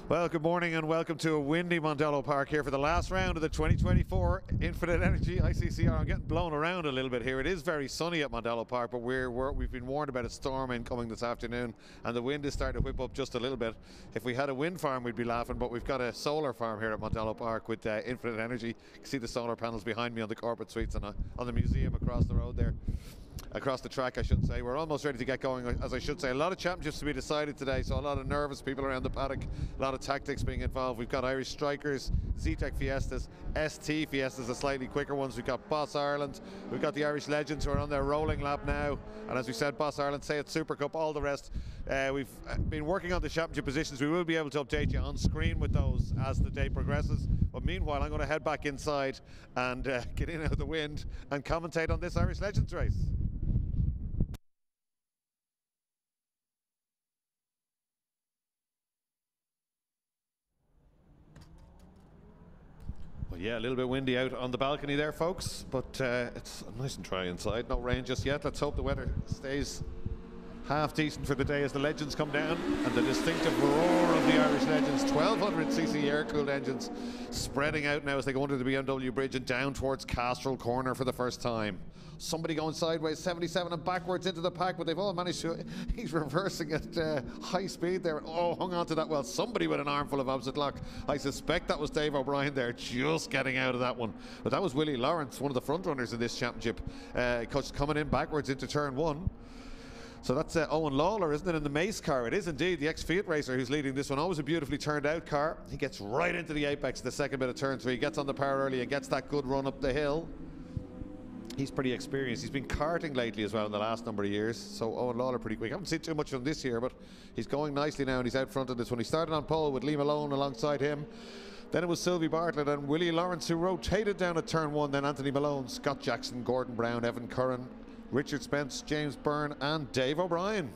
Well, good morning and welcome to a windy Mondello Park here for the last round of the 2024 Infinite Energy ICCR. I'm getting blown around a little bit here. It is very sunny at Mondello Park, but we've been warned about a storm incoming this afternoon, and the wind is starting to whip up just a little bit. If we had a wind farm, we'd be laughing, but we've got a solar farm here at Mondello Park with Infinite Energy. You can see the solar panels behind me on the corporate suites and on the museum across the road there. Across the track, I should say. We're almost ready to get going, as I should say. A lot of championships to be decided today, so a lot of nervous people around the paddock, a lot of tactics being involved. We've got Irish Strikers, Z-Tech Fiestas, ST Fiestas, the slightly quicker ones. We've got Boss Ireland, we've got the Irish Legends who are on their rolling lap now, and as we said, Boss Ireland, Say It Super Cup, all the rest. We've been working on the championship positions. We will be able to update you on screen with those as the day progresses, but meanwhile I'm going to head back inside and get in out of the wind and commentate on this Irish Legends race. Yeah, a little bit windy out on the balcony there, folks, but it's nice and dry inside. No rain just yet. Let's hope the weather stays half decent for the day as the Legends come down, and the distinctive roar of the Irish Legends 1200cc air-cooled engines spreading out now as they go under the BMW bridge and down towards Castrol Corner for the first time. Somebody going sideways, 77 and backwards into the pack, but they've all managed to. He's reversing at high speed there. Oh, hung on to that well. Somebody with an armful of opposite lock. I suspect that was Dave O'Brien there, just getting out of that one. But that was Willie Lawrence, one of the front runners in this championship, coming in backwards into turn one. So that's Owen Lawler, isn't it, in the Mace car? It is indeed, the ex-Fiat racer who's leading this one. Always a beautifully turned out car. He gets right into the apex the second bit of turn three. He gets on the power early and gets that good run up the hill. He's pretty experienced. He's been karting lately as well in the last number of years. So Owen Lawler pretty quick. I haven't seen too much of him this year, but he's going nicely now and he's out front of this one. He started on pole with Lee Malone alongside him. Then it was Sylvie Bartlett and Willie Lawrence who rotated down at turn one. Then Anthony Malone, Scott Jackson, Gordon Brown, Evan Curran, Richard Spence, James Byrne and Dave O'Brien.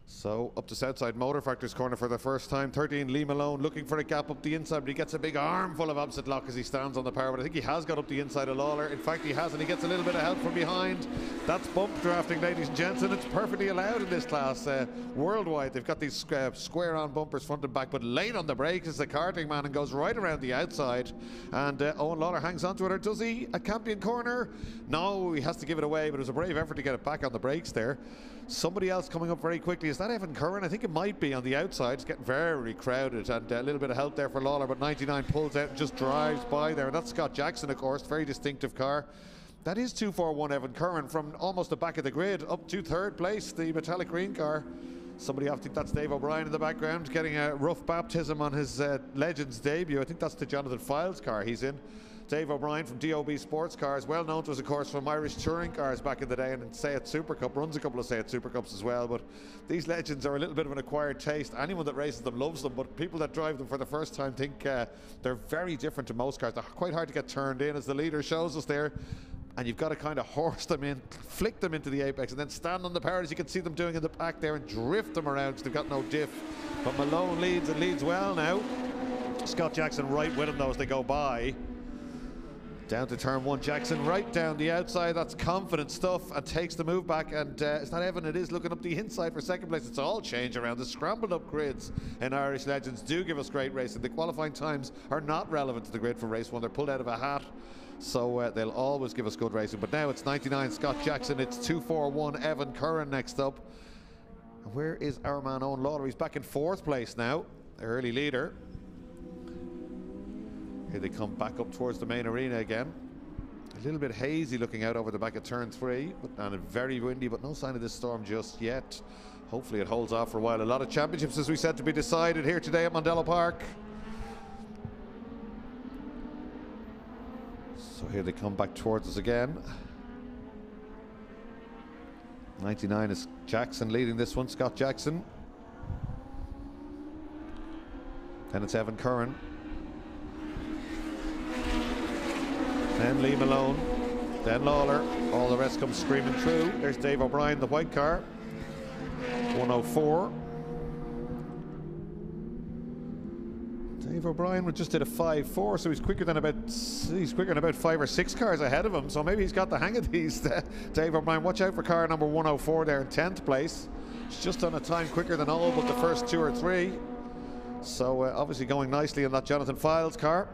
So up to Southside Motor Factory's corner for the first time. 13 Lee Malone looking for a gap up the inside, but he gets a big armful of opposite lock as he stands on the power. But I think he has got up the inside of Lawler. In fact, he has, and he gets a little bit of help from behind. That's bump drafting, ladies and gents, and it's perfectly allowed in this class worldwide. They've got these square-on bumpers front and back, but late on the brakes is the karting man and goes right around the outside. And Owen Lawler hangs on to it, or does he? A Campion corner? No, he has to give it away, but it was a brave effort to get it back on the brakes there. Somebody else coming up very quickly. Is that Evan Curran? I think it might be on the outside. It's getting very crowded, and a little bit of help there for Lawler, but 99 pulls out and just drives by there. And that's Scott Jackson, of course. Very distinctive car. That is 241 Evan Curran from almost the back of the grid up to third place, the metallic green car. Somebody, I think that's Dave O'Brien in the background, getting a rough baptism on his Legends debut. I think that's the Jonathan Files car he's in. Dave O'Brien from DOB Sports Cars, well known to us, of course, from Irish touring cars back in the day, and in Say It Super Cup, runs a couple of Say It Super Cups as well. But these Legends are a little bit of an acquired taste. Anyone that races them loves them, but people that drive them for the first time think they're very different to most cars. They're quite hard to get turned in, as the leader shows us there. And you've got to kind of horse them in, flick them into the apex, and then stand on the power, as you can see them doing in the pack there, and drift them around because they've got no diff. But Malone leads, and leads well now. Scott Jackson right with him though as they go by. Down to turn one, Jackson right down the outside. That's confident stuff and takes the move back. And is that Evan? It is, looking up the inside for second place. It's all change around. The scrambled up grids in Irish Legends do give us great racing. The qualifying times are not relevant to the grid for race one. They're pulled out of a hat. So they'll always give us good racing. But now it's 99 Scott Jackson. It's 241 Evan Curran next up. And where is our man Owen Lawler? He's back in fourth place now. Early leader. Here they come back up towards the main arena again. A little bit hazy looking out over the back of turn three, and very windy, but no sign of this storm just yet. Hopefully it holds off for a while. A lot of championships, as we said, to be decided here today at Mondello Park. So here they come back towards us again. 99 is Jackson leading this one, Scott Jackson. Then it's Evan Curran. Then Lee Malone, then Lawler, all the rest come screaming through. There's Dave O'Brien, the white car, 104. Dave O'Brien just did a 5.4, so he's quicker than about 5 or 6 cars ahead of him. So maybe he's got the hang of these. Dave O'Brien, watch out for car number 104 there in 10th place. He's just on a time quicker than all but the first 2 or 3. So obviously going nicely in that Jonathan Files car.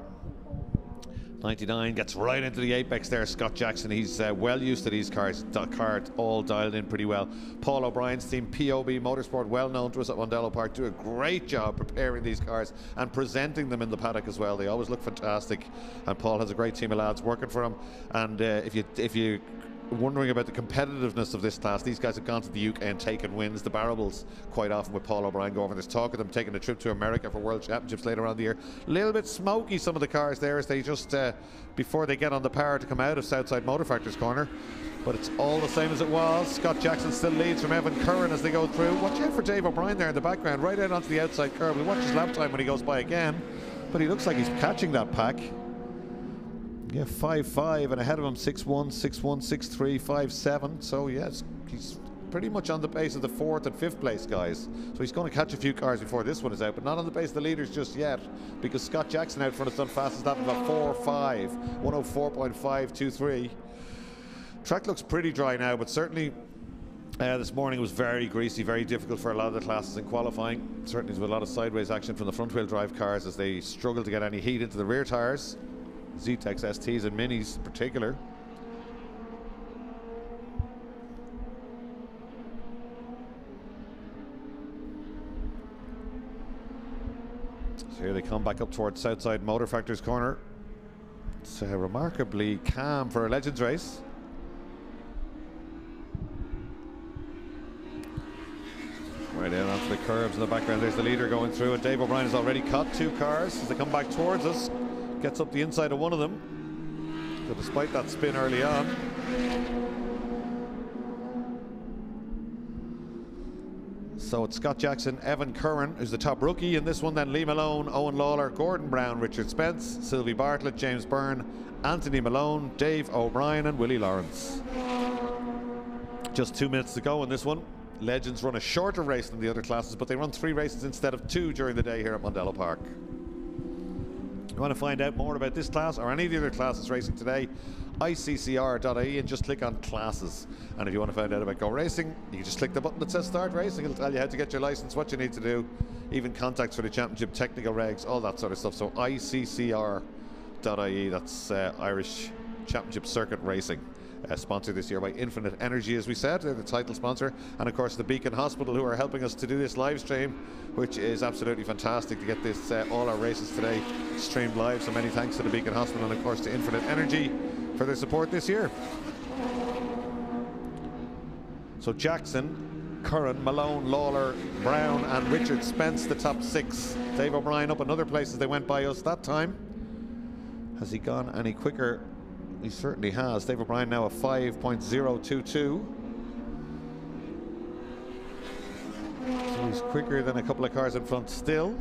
99 gets right into the apex there. Scott Jackson, he's well used to these cars. The car all dialed in pretty well. Paul O'Brien's team, POB Motorsport, well known to us at Mondello Park, do a great job preparing these cars and presenting them in the paddock as well. They always look fantastic, and Paul has a great team of lads working for him. And if you wondering about the competitiveness of this class, these guys have gone to the UK and taken wins. The Barrables quite often with Paul O'Brien go over. There's talk of them taking a trip to America for World Championships later on in the year. A little bit smoky, some of the cars there, as they just before they get on the power to come out of Southside Motor Factory's corner. But it's all the same as it was. Scott Jackson still leads from Evan Curran as they go through. Watch out for Dave O'Brien there in the background, right out onto the outside curb. We'll watch his lap time when he goes by again, but he looks like he's catching that pack. Yeah, 5.5, and ahead of him 6.1, 6.1, 6.3, 5.7. So yes, he's pretty much on the pace of the 4th and 5th place guys. So he's going to catch a few cars before this one is out, but not on the pace of the leaders just yet, because Scott Jackson out front has done fastest lap about 4.5, 104.523. Track looks pretty dry now, but certainly this morning was very greasy, very difficult for a lot of the classes in qualifying. Certainly there's a lot of sideways action from the front wheel drive cars as they struggle to get any heat into the rear tires. Z-Tex STs and Minis in particular. So here they come back up towards Southside Motor Factory's corner. It's remarkably calm for a Legends race. Right in onto the curbs in the background. There's the leader going through, and Dave O'Brien has already caught 2 cars as they come back towards us. Gets up the inside of one of them. So despite that spin early on, so it's Scott Jackson, Evan Curran, who's the top rookie in this one, then Lee Malone, Owen Lawler, Gordon Brown, Richard Spence, Sylvie Bartlett, James Byrne, Anthony Malone, Dave O'Brien and Willie Lawrence. Just 2 minutes to go in this one. Legends run a shorter race than the other classes, but they run 3 races instead of 2 during the day here at Mondello Park. If you want to find out more about this class or any of the other classes racing today, ICCR.ie, and just click on classes. And if you want to find out about Go Racing, you can just click the button that says Start Racing. It'll tell you how to get your license, what you need to do, even contacts for the championship, technical regs, all that sort of stuff. So ICCR.ie, that's Irish Championship Circuit Racing. Sponsored this year by Infinite Energy, as we said. They're the title sponsor, and of course the Beacon Hospital, who are helping us to do this live stream, which is absolutely fantastic to get this all our races today streamed live. So many thanks to the Beacon Hospital and of course to Infinite Energy for their support this year. So Jackson, Curran, Malone, Lawler, Brown and Richard Spence, the top 6. Dave O'Brien up another place as they went by us that time. Has he gone any quicker? He certainly has. Dave O'Brien now a 5.022. So he's quicker than a couple of cars in front still.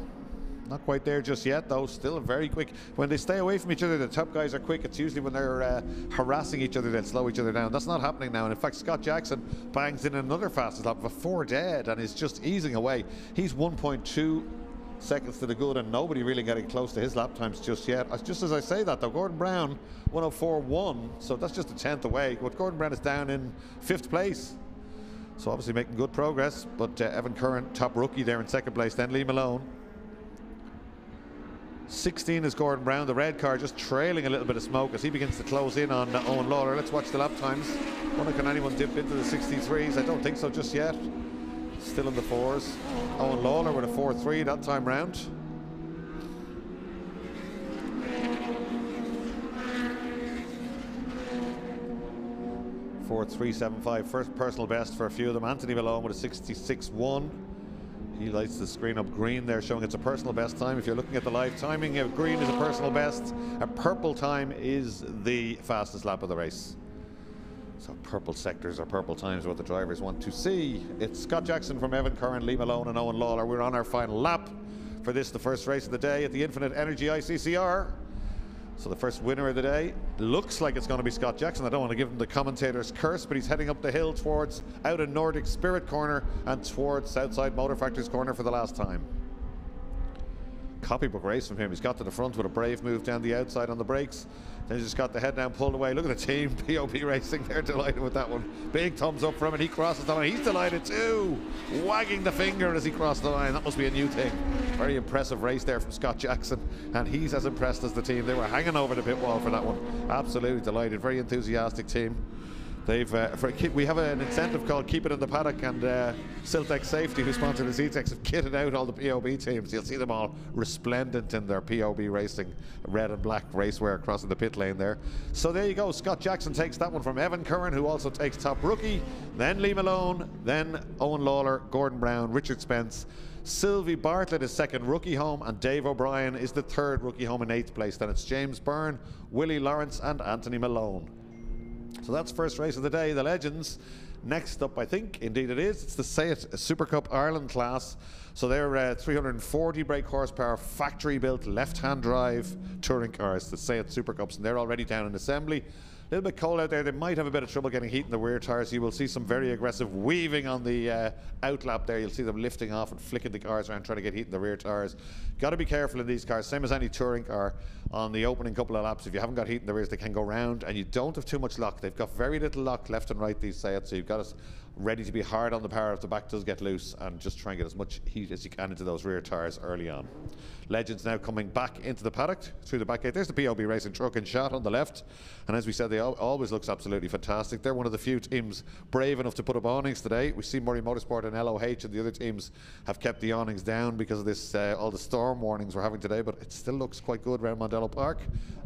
Not quite there just yet though, still very quick. When they stay away from each other, the top guys are quick. It's usually when they're harassing each other, they'll slow each other down. That's not happening now, and in fact Scott Jackson bangs in another fastest lap of a 4 dead and is just easing away. He's 1.2 seconds to the good, and nobody really getting close to his lap times just yet. Just as I say that though, Gordon Brown 104.1, so that's just a 10th away, but Gordon Brown is down in 5th place, so obviously making good progress. But Evan Curran, top rookie there in 2nd place, then Lee Malone. 16 is Gordon Brown, the red car just trailing a little bit of smoke as he begins to close in on Owen Lawler. Let's watch the lap times. Wonder can anyone dip into the 63s? I don't think so just yet. Still in the 4s. Owen Lawler with a 4.3 that time round. .4375, first personal best for a few of them. Anthony Malone with a 66.1. He lights the screen up green there, showing it's a personal best time. If you're looking at the live timing, green is a personal best. A purple time is the fastest lap of the race. So purple sectors or purple times what the drivers want to see. It's Scott Jackson from Evan Curran, Lee Malone and Owen Lawler. We're on our final lap for this, the first race of the day at the Infinite Energy ICCR. So the first winner of the day looks like it's going to be Scott Jackson. I don't want to give him the commentator's curse, but he's heading up the hill towards out of Nordic Spirit corner and towards Southside Motor Factory's corner for the last time. copybook race from him. He's got to the front with a brave move down the outside on the brakes. Then he's just got the head down, pulled away. Look at the team, POB Racing. They're delighted with that one. Big thumbs up for him, and he crosses the line. He's delighted too, wagging the finger as he crossed the line. That must be a new thing. Very impressive race there from Scott Jackson, and he's as impressed as the team. They were hanging over the pit wall for that one. Absolutely delighted. Very enthusiastic team. They've we have an incentive called Keep It in the Paddock, and Siltex Safety, who sponsor the Zetex, have kitted out all the POB teams. You'll see them all resplendent in their POB Racing red and black racewear crossing the pit lane there. So there you go. Scott Jackson takes that one from Evan Curran, who also takes top rookie, then Lee Malone, then Owen Lawler, Gordon Brown, Richard Spence. Sylvie Bartlett is second rookie home, and Dave O'Brien is the third rookie home in 8th place. Then it's James Byrne, Willie Lawrence and Anthony Malone. So that's first race of the day, the Legends. Next up, I think, indeed it is, it's the Seat Super Cup Ireland class. So they're 340 brake horsepower, factory-built, left-hand drive touring cars, the Seat Super Cups, and they're already down in assembly. A little bit cold out there. They might have a bit of trouble getting heat in the rear tyres. You will see some very aggressive weaving on the outlap there. You'll see them lifting off and flicking the cars around trying to get heat in the rear tyres. Got to be careful in these cars, same as any touring car. On the opening couple of laps, if you haven't got heat in the rears, they can go round, and you don't have too much lock. They've got very little lock left and right, these Seats, so you've got to ready to be hard on the power if the back does get loose, and just try and get as much heat as you can into those rear tyres early on. Legends now coming back into the paddock through the back gate. There's the POB Racing truck in shot on the left, and as we said, they always looks absolutely fantastic. They're one of the few teams brave enough to put up awnings today. We see Murray Motorsport and LOH, and the other teams have kept the awnings down because of this all the storm warnings we're having today, but it still looks quite good around Mondello Park,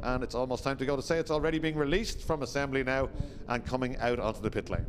and it's almost time to go to say it's already being released from assembly now and coming out onto the pit lane.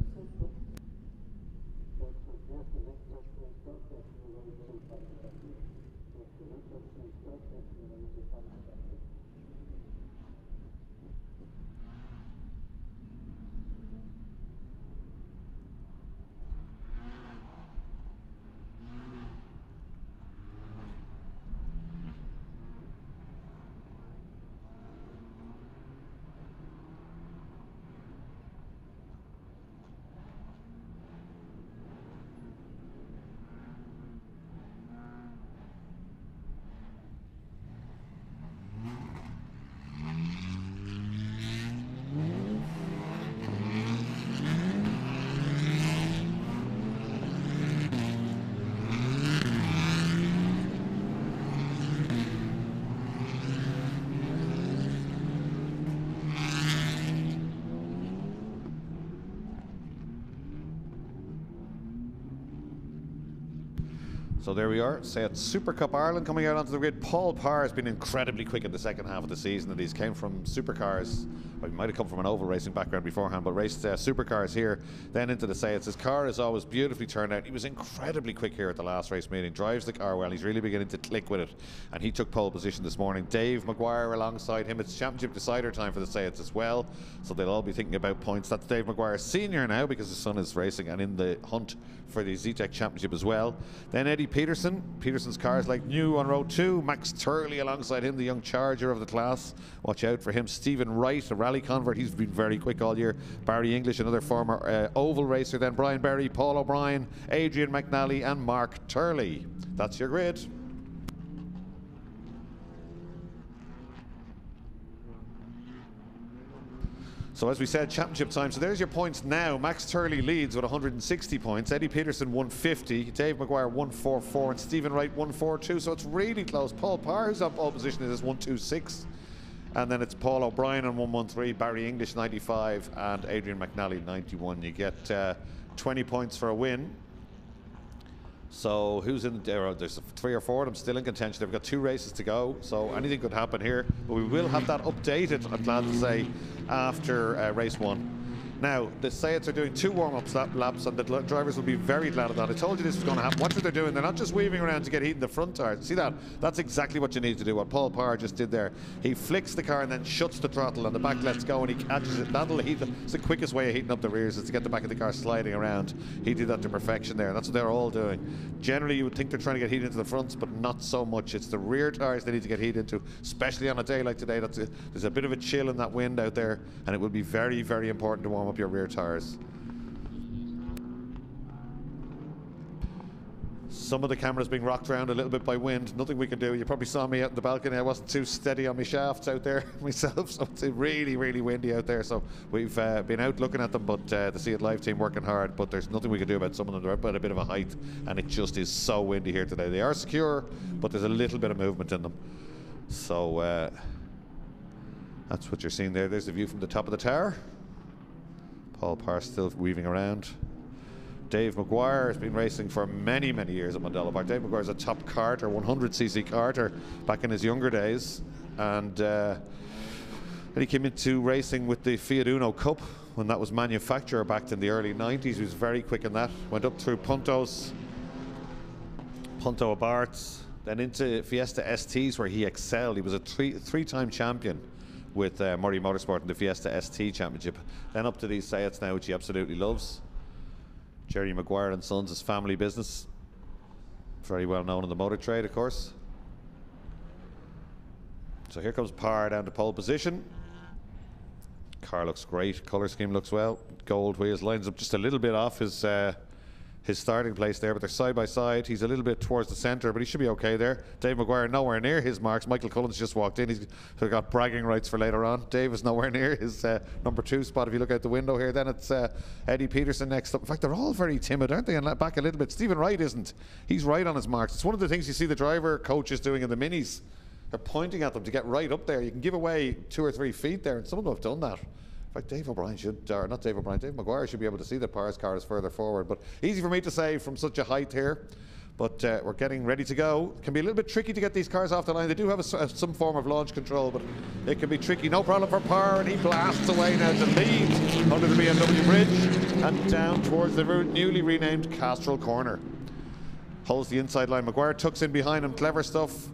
So there we are, Seat Super Cup Ireland coming out onto the grid. Paul Parr has been incredibly quick in the second half of the season, and he's came from supercars. Well, he might have come from an oval racing background beforehand, but raced supercars here, then into the Seats. His car is always beautifully turned out. He was incredibly quick here at the last race meeting. Drives the car well. He's really beginning to click with it, and he took pole position this morning. Dave Maguire alongside him. It's championship decider time for the Seats as well, so they'll all be thinking about points. That's Dave Maguire Senior now, because his son is racing and in the hunt for the Zetec Championship as well. Then Eddie Peterson. Peterson's car is like new on row 2. Max Turley alongside him, the young charger of the class. Watch out for him. Stephen Wright, a rally convert. He's been very quick all year. Barry English, another former oval racer. Then Brian Berry, Paul O'Brien, Adrian McNally and Mark Turley. That's your grid. So as we said, championship time. So there's your points now. Max Turley leads with 160 points. Eddie Peterson 150. Dave Maguire 144. And Stephen Wright 142. So it's really close. Paul Parr, who's up pole position, is 126. And then it's Paul O'Brien on 113. Barry English 95. And Adrian McNally 91. You get 20 points for a win. So who's in there? There's 3 or 4 of them still in contention. They've got 2 races to go, so anything could happen here. But we will have that updated, I'm glad to say, after race 1. Now, the Seats are doing 2 warm-up laps, and the drivers will be very glad of that. I told you this was going to happen. Watch what they're doing. They're not just weaving around to get heat in the front tires. See that? That's exactly what you need to do, what Paul Parr just did there. He flicks the car and then shuts the throttle, and the back lets go, and he catches it. That'll heat them. It's the quickest way of heating up the rears, is to get the back of the car sliding around. He did that to perfection there, and that's what they're all doing. Generally, you would think they're trying to get heat into the fronts, but not so much. It's the rear tires they need to get heat into, especially on a day like today. There's a bit of a chill in that wind out there, and it will be very, very important to warm up your rear tires. Some of the cameras being rocked around a little bit by wind. Nothing we can do. You probably saw me out in the balcony. I wasn't too steady on my shafts out there myself, so it's really, really windy out there. So we've been out looking at them, but the See It Live team working hard, but there's nothing we can do about some of them. They're up at a bit of a height, and it just is so windy here today. They are secure, but there's a little bit of movement in them. So that's what you're seeing there. There's the view from the top of the tower. Paul Parr still weaving around. Dave Maguire has been racing for many, many years at Mondello Park. Dave Maguire is a top karter, 100cc karter back in his younger days. And he came into racing with the Fiat Uno Cup when that was manufacturer back in the early 90s. He was very quick in that. Went up through Punto Abarths, then into Fiesta STs where he excelled. He was a three-time champion with Murray Motorsport in the Fiesta ST Championship. Then up to these Seats now, which he absolutely loves. Jerry Maguire and Sons is family business. Very well known in the motor trade, of course. So here comes Parr down to pole position. Car looks great. Colour scheme looks well. Gold wheels lines up just a little bit off his starting place there, but they're side by side. He's a little bit towards the centre, but he should be okay there. Dave Maguire nowhere near his marks. Michael Cullen's just walked in. He's sort of got bragging rights for later on. Dave is nowhere near his number 2 spot. If you look out the window here, then it's Eddie Peterson next up. In fact, they're all very timid, aren't they? And back a little bit. Stephen Wright isn't. He's right on his marks. It's one of the things you see the driver coaches doing in the minis. They're pointing at them to get right up there. You can give away 2 or 3 feet there, and some of them have done that. In fact, Dave O'Brien should, or not Dave O'Brien, Dave Maguire should be able to see that Parr's car is further forward. But easy for me to say from such a height here. But we're getting ready to go. It can be a little bit tricky to get these cars off the line. They do have some form of launch control, but it can be tricky. No problem for Parr, and he blasts away now to lead under the BMW bridge and down towards the newly renamed Castrol Corner. Holds the inside line. Maguire tucks in behind him. Clever stuff.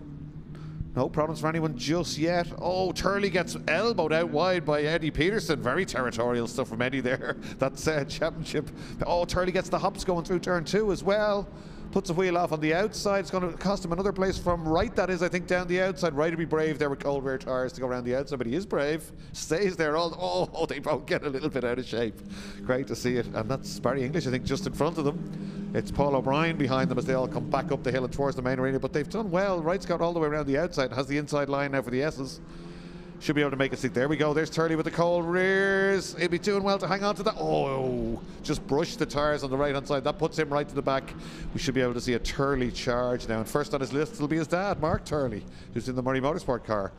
No problems for anyone just yet. Oh, Turley gets elbowed out wide by Eddie Peterson. Very territorial stuff from Eddie there. That's championship. Oh, Turley gets the hops going through turn 2 as well. Puts a wheel off on the outside. It's going to cost him another place from right, that is, I think, down the outside. Right to be brave there with cold rear tyres to go around the outside, but he is brave. Stays there all. Oh, they both get a little bit out of shape. Great to see it. And that's Barry English, I think, just in front of them. It's Paul O'Brien behind them as they all come back up the hill and towards the main arena, but they've done well. Wright's got all the way around the outside, has the inside line now for the S's. Should be able to make a seat. There we go. There's Turley with the cold rears. He'll be doing well to hang on to that. Oh, just brushed the tyres on the right hand side. That puts him right to the back. We should be able to see a Turley charge now. And first on his list will be his dad, Mark Turley, who's in the Murray Motorsport car.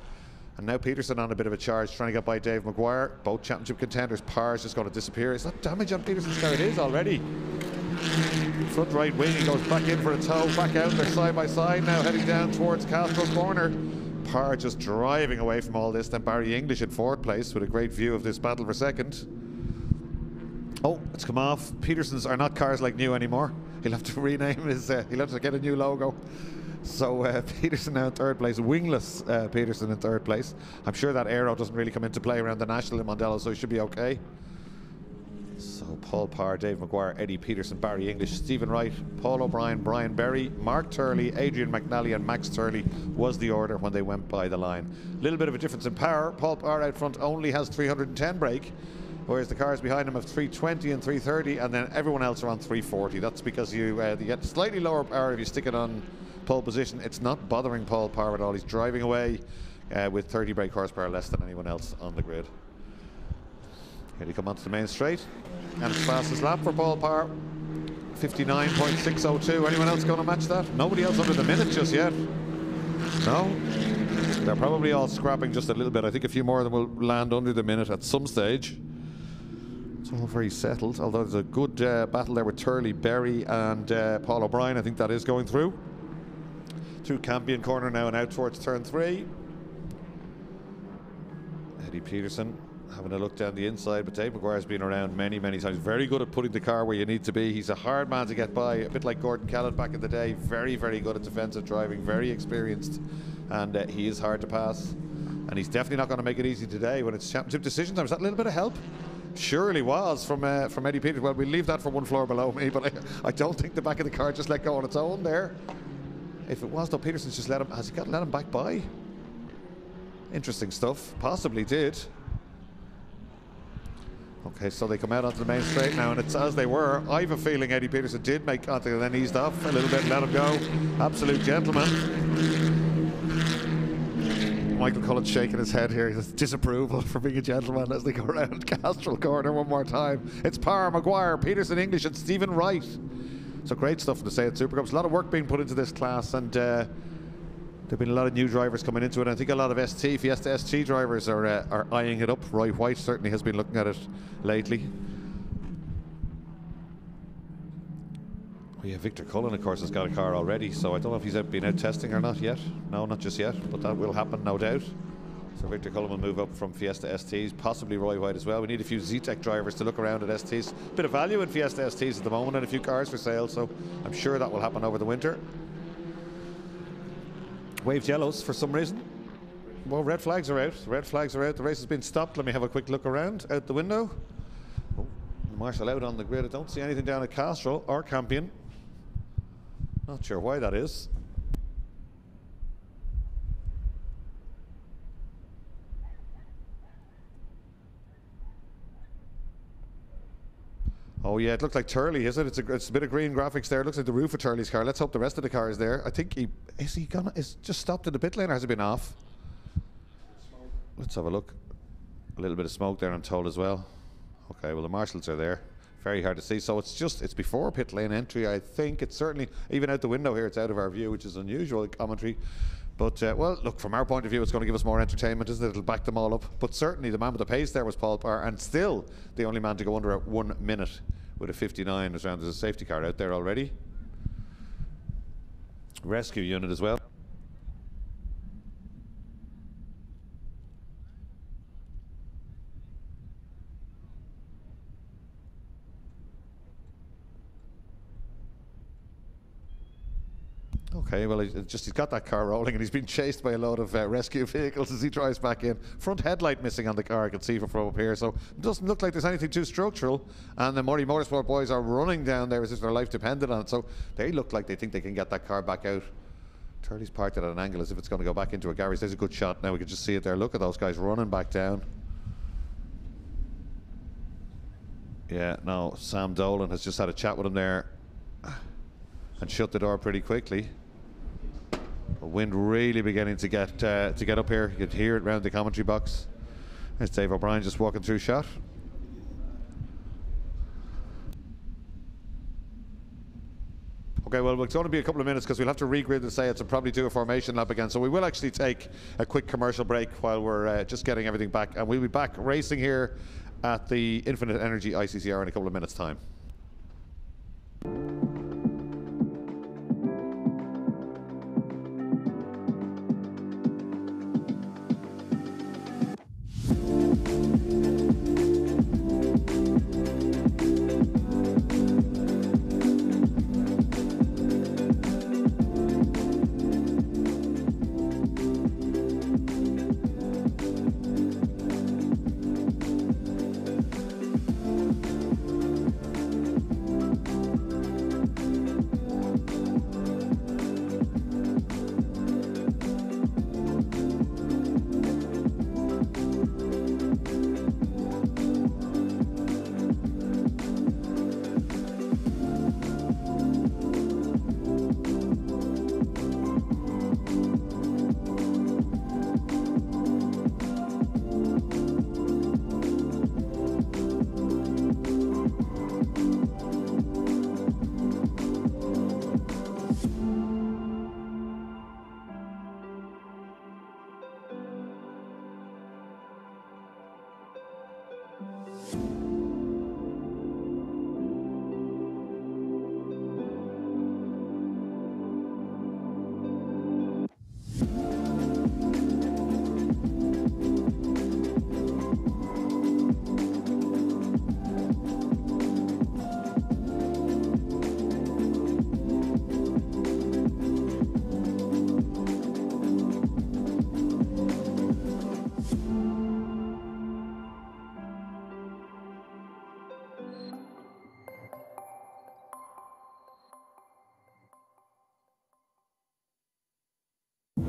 And now Peterson on a bit of a charge, trying to get by Dave Maguire. Both championship contenders. Parr's just going to disappear. Is that damage on Peterson's car? It is already. Front right wing, he goes back in for a tow, back out. They're side by side now, heading down towards Castrol Corner. Parr just driving away from all this. Then Barry English in 4th place with a great view of this battle for 2nd. Oh, it's come off. Peterson's are not cars like new anymore. He'll have to rename his, he'll have to get a new logo. So Peterson now in 3rd place, wingless Peterson in 3rd place. I'm sure that aero doesn't really come into play around the National in Mondello, so he should be okay. So Paul Parr, Dave Maguire, Eddie Peterson, Barry English, Stephen Wright, Paul O'Brien, Brian Berry, Mark Turley, Adrian McNally and Max Turley was the order when they went by the line. A little bit of a difference in power. Paul Parr out front only has 310 brake, whereas the cars behind him have 320 and 330, and then everyone else are on 340. That's because you get slightly lower power if you stick it on pole position. It's not bothering Paul Parr at all. He's driving away with 30 brake horsepower less than anyone else on the grid. Here he come onto the main straight, and it's fastest lap for Paul Parr, 59.602. Anyone else going to match that? Nobody else under the minute just yet. No, they're probably all scrapping just a little bit. I think a few more of them will land under the minute at some stage. It's all very settled, although there's a good battle there with Turley, Berry and Paul O'Brien. I think that is going through Campion Corner now and out towards turn 3. Eddie Peterson having a look down the inside, but Dave Maguire's been around many times. Very good at putting the car where you need to be. He's a hard man to get by, a bit like Gordon Kellett back in the day. Very good at defensive driving, very experienced, and he is hard to pass. And he's definitely not going to make it easy today when it's championship decision time. Is that a little bit of help? Surely was from Eddie Peterson. Well, we'll leave that for one floor below me, but I don't think the back of the car just let go on its own there. If it was, though, Peterson's just let him. Has he got to let him back by? Interesting stuff. Possibly did. Okay, so they come out onto the main straight now, and it's as they were. I have a feeling Eddie Peterson did make contact and then eased off a little bit, let him go. Absolute gentleman. Michael Cullen's shaking his head here. His disapproval for being a gentleman as they go around Castrol Corner one more time. It's Parr, Maguire, Peterson, English, and Stephen Wright. So great stuff to say at Super Cups. A lot of work being put into this class, and there've been a lot of new drivers coming into it. I think a lot of Fiesta ST drivers are eyeing it up. Roy White certainly has been looking at it lately. Oh yeah, Victor Cullen, of course, has got a car already, so I don't know if he's been out testing or not yet. No, not just yet, but that will happen, no doubt. So Victor Cullen will move up from Fiesta STs, possibly Roy White as well. We need a few ZTEC drivers to look around at STs. Bit of value in Fiesta STs at the moment and a few cars for sale, so I'm sure that will happen over the winter. Waved yellows for some reason. Well, red flags are out. Red flags are out. The race has been stopped. Let me have a quick look around out the window. Oh, Marshall out on the grid. I don't see anything down at Castrol or Campion. Not sure why that is. Oh yeah, it looks like Turley, is it? It's a bit of green graphics there. It looks like the roof of Turley's car. Let's hope the rest of the car is there. I think is just stopped in the pit lane, or has he been off? Let's have a look. A little bit of smoke there, I'm told, as well. Okay, well the marshals are there. Very hard to see. So it's before pit lane entry, I think. It's certainly, even out the window here, it's out of our view, which is unusual commentary. But, well, look, from our point of view, it's going to give us more entertainment, isn't it? It'll back them all up. But certainly the man with the pace there was Paul Parr, and still the only man to go under at 1 minute with a 59. There's a safety car out there already. Rescue unit as well. Okay, well, he's got that car rolling, and he's been chased by a load of rescue vehicles as he drives back in. Front headlight missing on the car, I can see from up here, so it doesn't look like there's anything too structural. And the Murray Motorsport boys are running down there as if their life depended on it, so they look like they think they can get that car back out. Turley's parked it at an angle as if it's going to go back into a garage. There's a good shot now, we can just see it there. Look at those guys running back down. Yeah, no, Sam Dolan has just had a chat with him there and shut the door pretty quickly. The wind really beginning to get up here. You could hear it round the commentary box. There's Dave O'Brien just walking through shot. Okay, well, it's going to be a couple of minutes because we'll have to regrid the Sayets and probably do a formation lap again. So we will actually take a quick commercial break while we're just getting everything back. And we'll be back racing here at the Infinite Energy ICCR in a couple of minutes' time.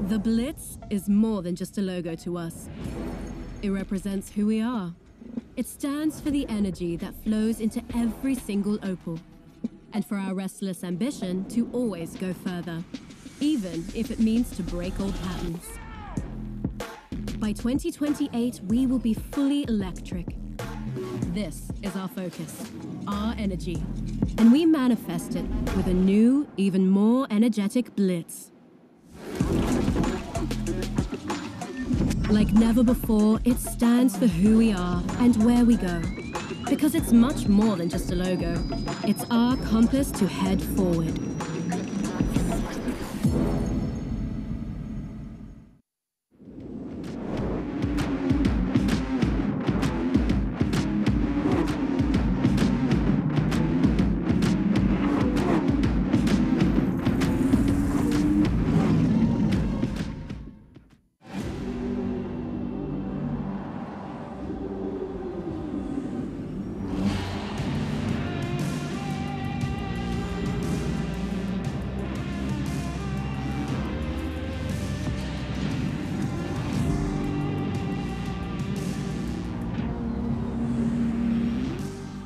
The Blitz is more than just a logo to us. It represents who we are, It stands for the energy that flows into every single opal, and for our restless ambition to always go further, even if it means to break old patterns. By 2028, we will be fully electric. This is our focus, our energy, and we manifest it with a new, even more energetic Blitz. Like never before, it stands for who we are and where we go. Because it's much more than just a logo. It's our compass to head forward.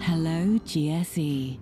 Hello, GSE.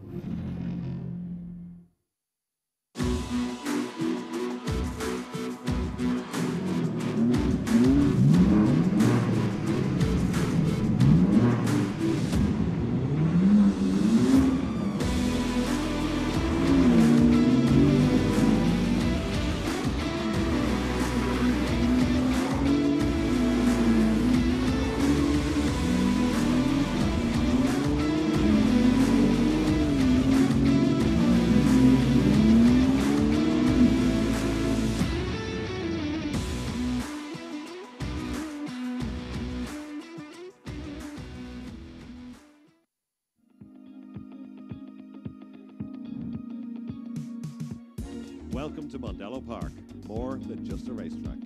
Welcome to Mondello Park, more than just a racetrack.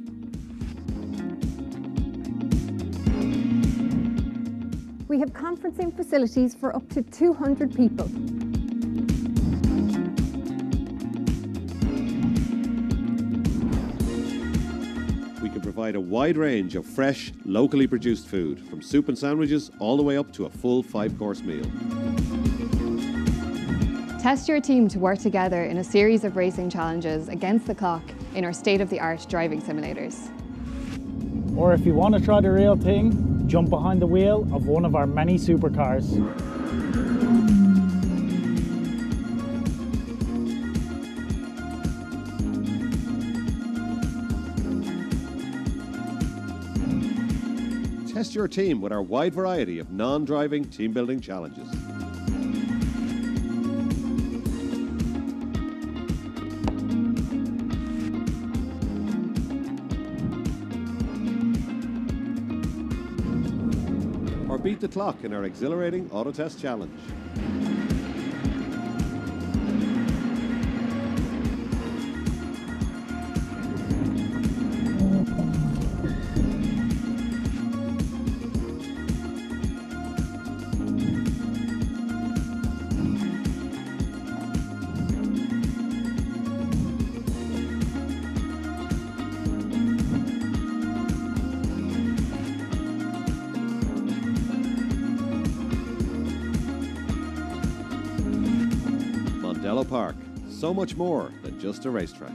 We have conferencing facilities for up to 200 people. We can provide a wide range of fresh, locally produced food, from soup and sandwiches all the way up to a full 5-course meal. Test your team to work together in a series of racing challenges against the clock in our state-of-the-art driving simulators. Or if you want to try the real thing, jump behind the wheel of one of our many supercars. Test your team with our wide variety of non-driving team building challenges. Or beat the clock in our exhilarating auto test challenge. Mondello Park, so much more than just a racetrack.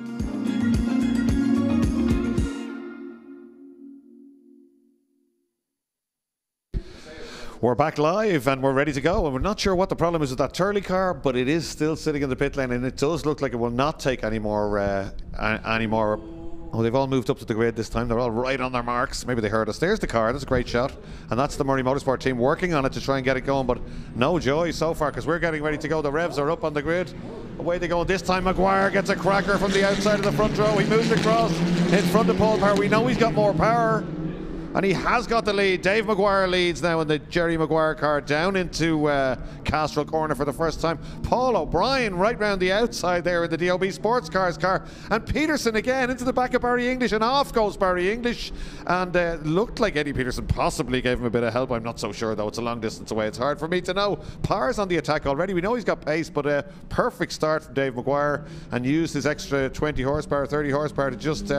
We're back live and we're ready to go, and we're not sure what the problem is with that Turley car, but it is still sitting in the pit lane, and it does look like it will not take any more. Oh, they've all moved up to the grid this time. They're all right on their marks. Maybe they heard us. There's the car. That's a great shot. And that's the Murray Motorsport team working on it to try and get it going, but no joy so far because we're getting ready to go. The revs are up on the grid. Away they go. This time Maguire gets a cracker from the outside of the front row. He moves across in front of Paul Power. We know he's got more power. And he has got the lead. Dave Maguire leads now in the Jerry Maguire car down into Castrol Corner for the first time. Paul O'Brien right round the outside there in the DOB Sports Cars car. And Peterson again into the back of Barry English, and off goes Barry English. And looked like Eddie Peterson possibly gave him a bit of help. I'm not so sure though. It's a long distance away. It's hard for me to know. Power's on the attack already. We know he's got pace, but a perfect start from Dave Maguire, and used his extra 20 horsepower, 30 horsepower to just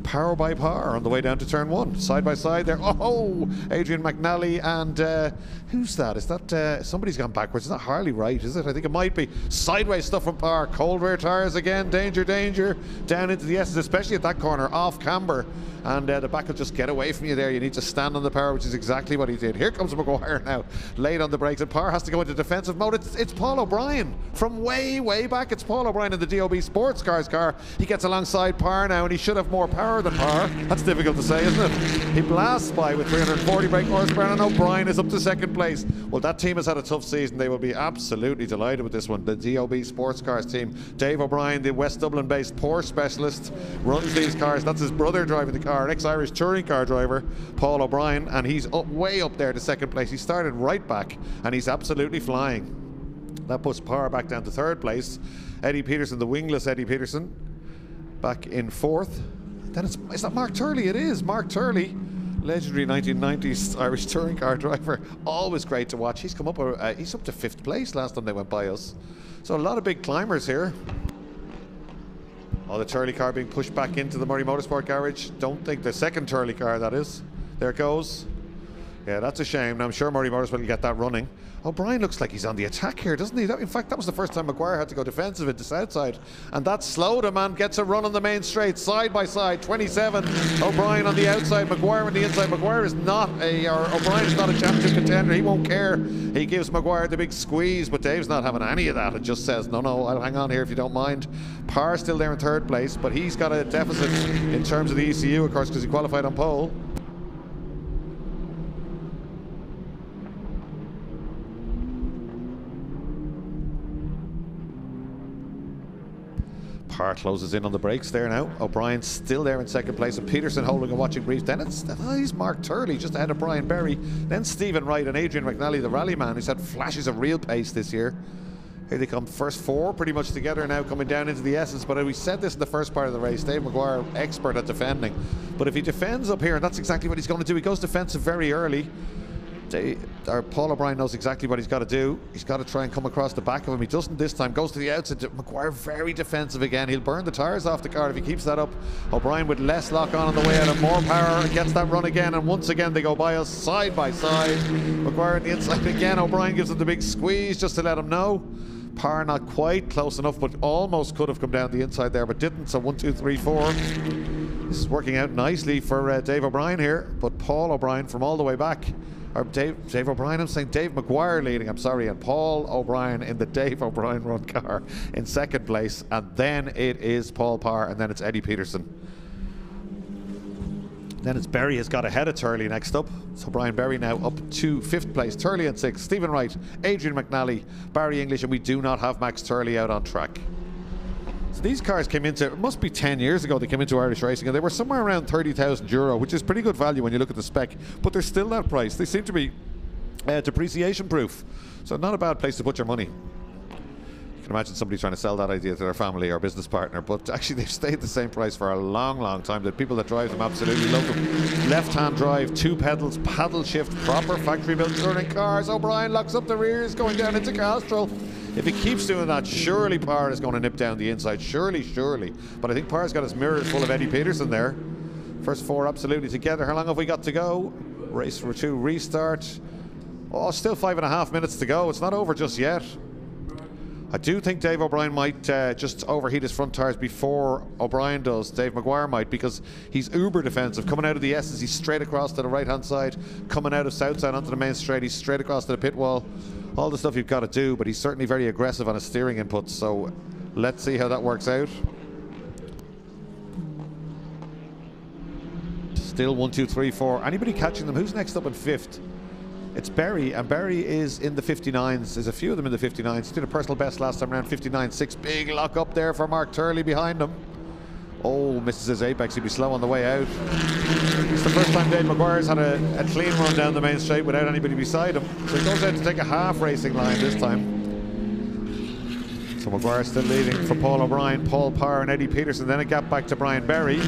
power by power on the way down to turn one. Side by side, inside there. Oh, Adrian McNally and who's that? Is that somebody's gone backwards? It's not Harley Wright, is it? I think it might be. Sideways stuff from Parr. Cold rear tyres again. Danger, danger. Down into the S's, especially at that corner off camber. And the back will just get away from you there. You need to stand on the power, which is exactly what he did. Here comes Maguire now, late on the brakes, and Parr has to go into defensive mode. It's Paul O'Brien from way, way back. It's Paul O'Brien in the DOB Sports Cars car. He gets alongside Parr now, and he should have more power than Parr. That's difficult to say, isn't it? He blasts by with 340 brake horsepower, and O'Brien is up to second place. Well, that team has had a tough season. They will be absolutely delighted with this one. The DOB Sports Cars team. Dave O'Brien, the West Dublin-based Porsche specialist, runs these cars. That's his brother driving the car, an ex-Irish touring car driver, Paul O'Brien, and he's way up there to second place. He started right back, and he's absolutely flying. That puts Parr back down to third place. Eddie Peterson, the wingless Eddie Peterson, back in fourth. Then is that Mark Turley? It is Mark Turley, legendary 1990s Irish touring car driver. Always great to watch. He's come up. He's up to fifth place last time they went by us. So a lot of big climbers here. Oh, the Turley car being pushed back into the Murray Motorsport garage. Don't think the second Turley car, that is. There it goes. Yeah, that's a shame. Now, I'm sure Murray Motorsport will get that running. O'Brien looks like he's on the attack here, doesn't he? In fact, that was the first time Maguire had to go defensive into Southside. And that slowed him and gets a run on the main straight, side by side. 27. O'Brien on the outside, Maguire on the inside. Maguire is not O'Brien is not a championship contender. He won't care. He gives Maguire the big squeeze, but Dave's not having any of that. It just says, no, I'll hang on here if you don't mind. Parr still there in third place, but he's got a deficit in terms of the ECU, of course, because he qualified on pole. Parr closes in on the brakes there now. O'Brien's still there in second place, and Peterson holding and watching brief. Then he's Mark Turley just ahead of Brian Berry. Then Stephen Wright and Adrian McNally, the rally man, who's had flashes of real pace this year. Here they come, first four pretty much together now, coming down into the S's. But we said this in the first part of the race, Dave Maguire, expert at defending. But if he defends up here, and that's exactly what he's going to do, he goes defensive very early. Paul O'Brien knows exactly what he's got to do. He's got to try and come across the back of him. He doesn't this time. Goes to the outside. Maguire very defensive again. He'll burn the tyres off the car if he keeps that up. O'Brien with less lock on the way out and more power, and gets that run again. And once again they go by us side by side. Maguire on the inside again. O'Brien gives him the big squeeze just to let him know. Parr not quite close enough, but almost could have come down the inside there, but didn't. So 1, 2, 3, 4. This is working out nicely for Dave O'Brien here. But Paul O'Brien from all the way back. Or Dave O'Brien, I'm saying Dave Maguire leading, I'm sorry, and Paul O'Brien in the Dave O'Brien run car in second place, and then it is Paul Parr, and then it's Eddie Peterson. Then it's Berry has got ahead of Turley next up, so Brian Berry now up to fifth place. Turley in sixth, Stephen Wright, Adrian McNally, Barry English, and we do not have Max Turley out on track. So these cars came into, it must be 10 years ago they came into Irish racing, and they were somewhere around €30,000, which is pretty good value when you look at the spec, but they're still that price. They seem to be depreciation proof, so not a bad place to put your money. You can imagine somebody trying to sell that idea to their family or business partner, but actually they've stayed the same price for a long, long time. The people that drive them absolutely love them. Left-hand drive, 2 pedals, paddle shift, proper factory-built touring cars. O'Brien locks up the rears, going down into Castrol. If he keeps doing that, surely Parr is going to nip down the inside. Surely. But I think Parr's got his mirrors full of Eddie Peterson there. First four absolutely together. How long have we got to go? Race for 2 restart. Oh, still 5.5 minutes to go. It's not over just yet. I do think Dave O'Brien might just overheat his front tyres before O'Brien does. Dave Maguire might, because he's uber defensive. Coming out of the S's, he's straight across to the right-hand side. Coming out of Southside onto the main straight, he's straight across to the pit wall. All the stuff you've got to do, but he's certainly very aggressive on his steering inputs. So let's see how that works out. Still 1, 2, 3, 4. Anybody catching them? Who's next up in fifth? It's Berry, and Berry is in the 59s. There's a few of them in the 59s. He did a personal best last time around, 59.6. Big lock up there for Mark Turley behind him. Oh, misses his apex. He'll be slow on the way out. It's the first time Dave Maguire's had a clean run down the main straight without anybody beside him. So he goes out to take a half racing line this time. So Maguire still leading for Paul O'Brien, Paul Parr and Eddie Peterson. Then a gap back to Brian Berry.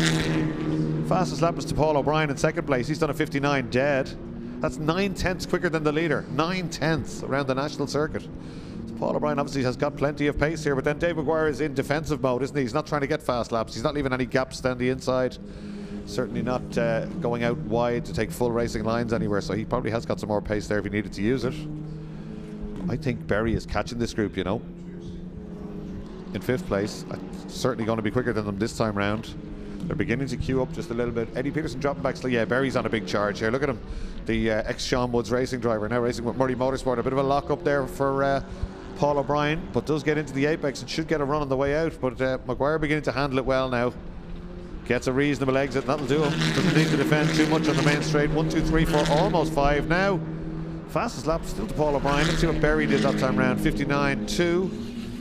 Fastest lap was to Paul O'Brien in second place. He's done a 59 dead. That's 9/10 quicker than the leader. 9/10 around the national circuit. So Paul O'Brien obviously has got plenty of pace here, but then Dave Maguire is in defensive mode, isn't he? He's not trying to get fast laps. He's not leaving any gaps down the inside. Certainly not going out wide to take full racing lines anywhere, so he probably has got some more pace there if he needed to use it. I think Berry is catching this group, you know. In 5th place, certainly going to be quicker than them this time round. They're beginning to queue up just a little bit. Eddie Peterson dropping back slow. Yeah, Berry's on a big charge here. Look at him, the ex-Sean Woods racing driver, now racing with Murray Motorsport. A bit of a lock up there for Paul O'Brien, but does get into the apex and should get a run on the way out. But Maguire beginning to handle it well now. Gets a reasonable exit, that'll do him. Doesn't need to defend too much on the main straight. 1, 2, 3, 4, almost 5 now. Fastest lap still to Paul O'Brien. Let's see what Berry did that time round. 59.2,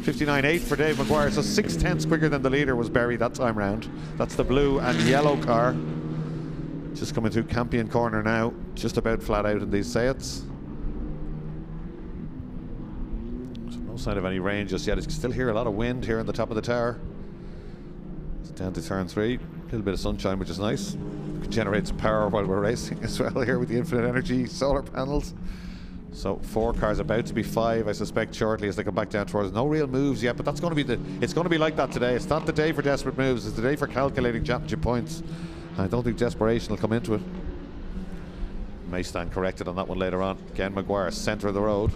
59.8 for Dave Maguire. So 6/10 quicker than the leader was Berry that time round. That's the blue and yellow car. Just coming through Campion corner now. Just about flat out in these Seats. So no sign of any rain just yet. You can still hear a lot of wind here on the top of the tower. It's down to turn 3. A little bit of sunshine, which is nice. We can generate some power while we're racing as well here with the infinite energy solar panels. So 4 cars about to be 5, I suspect, shortly as they come back down towards. No real moves yet, but that's going to be it's going to be like that today. It's not the day for desperate moves. It's the day for calculating championship points. I don't think desperation will come into it. May stand corrected on that one later on. Again, Maguire, centre of the road.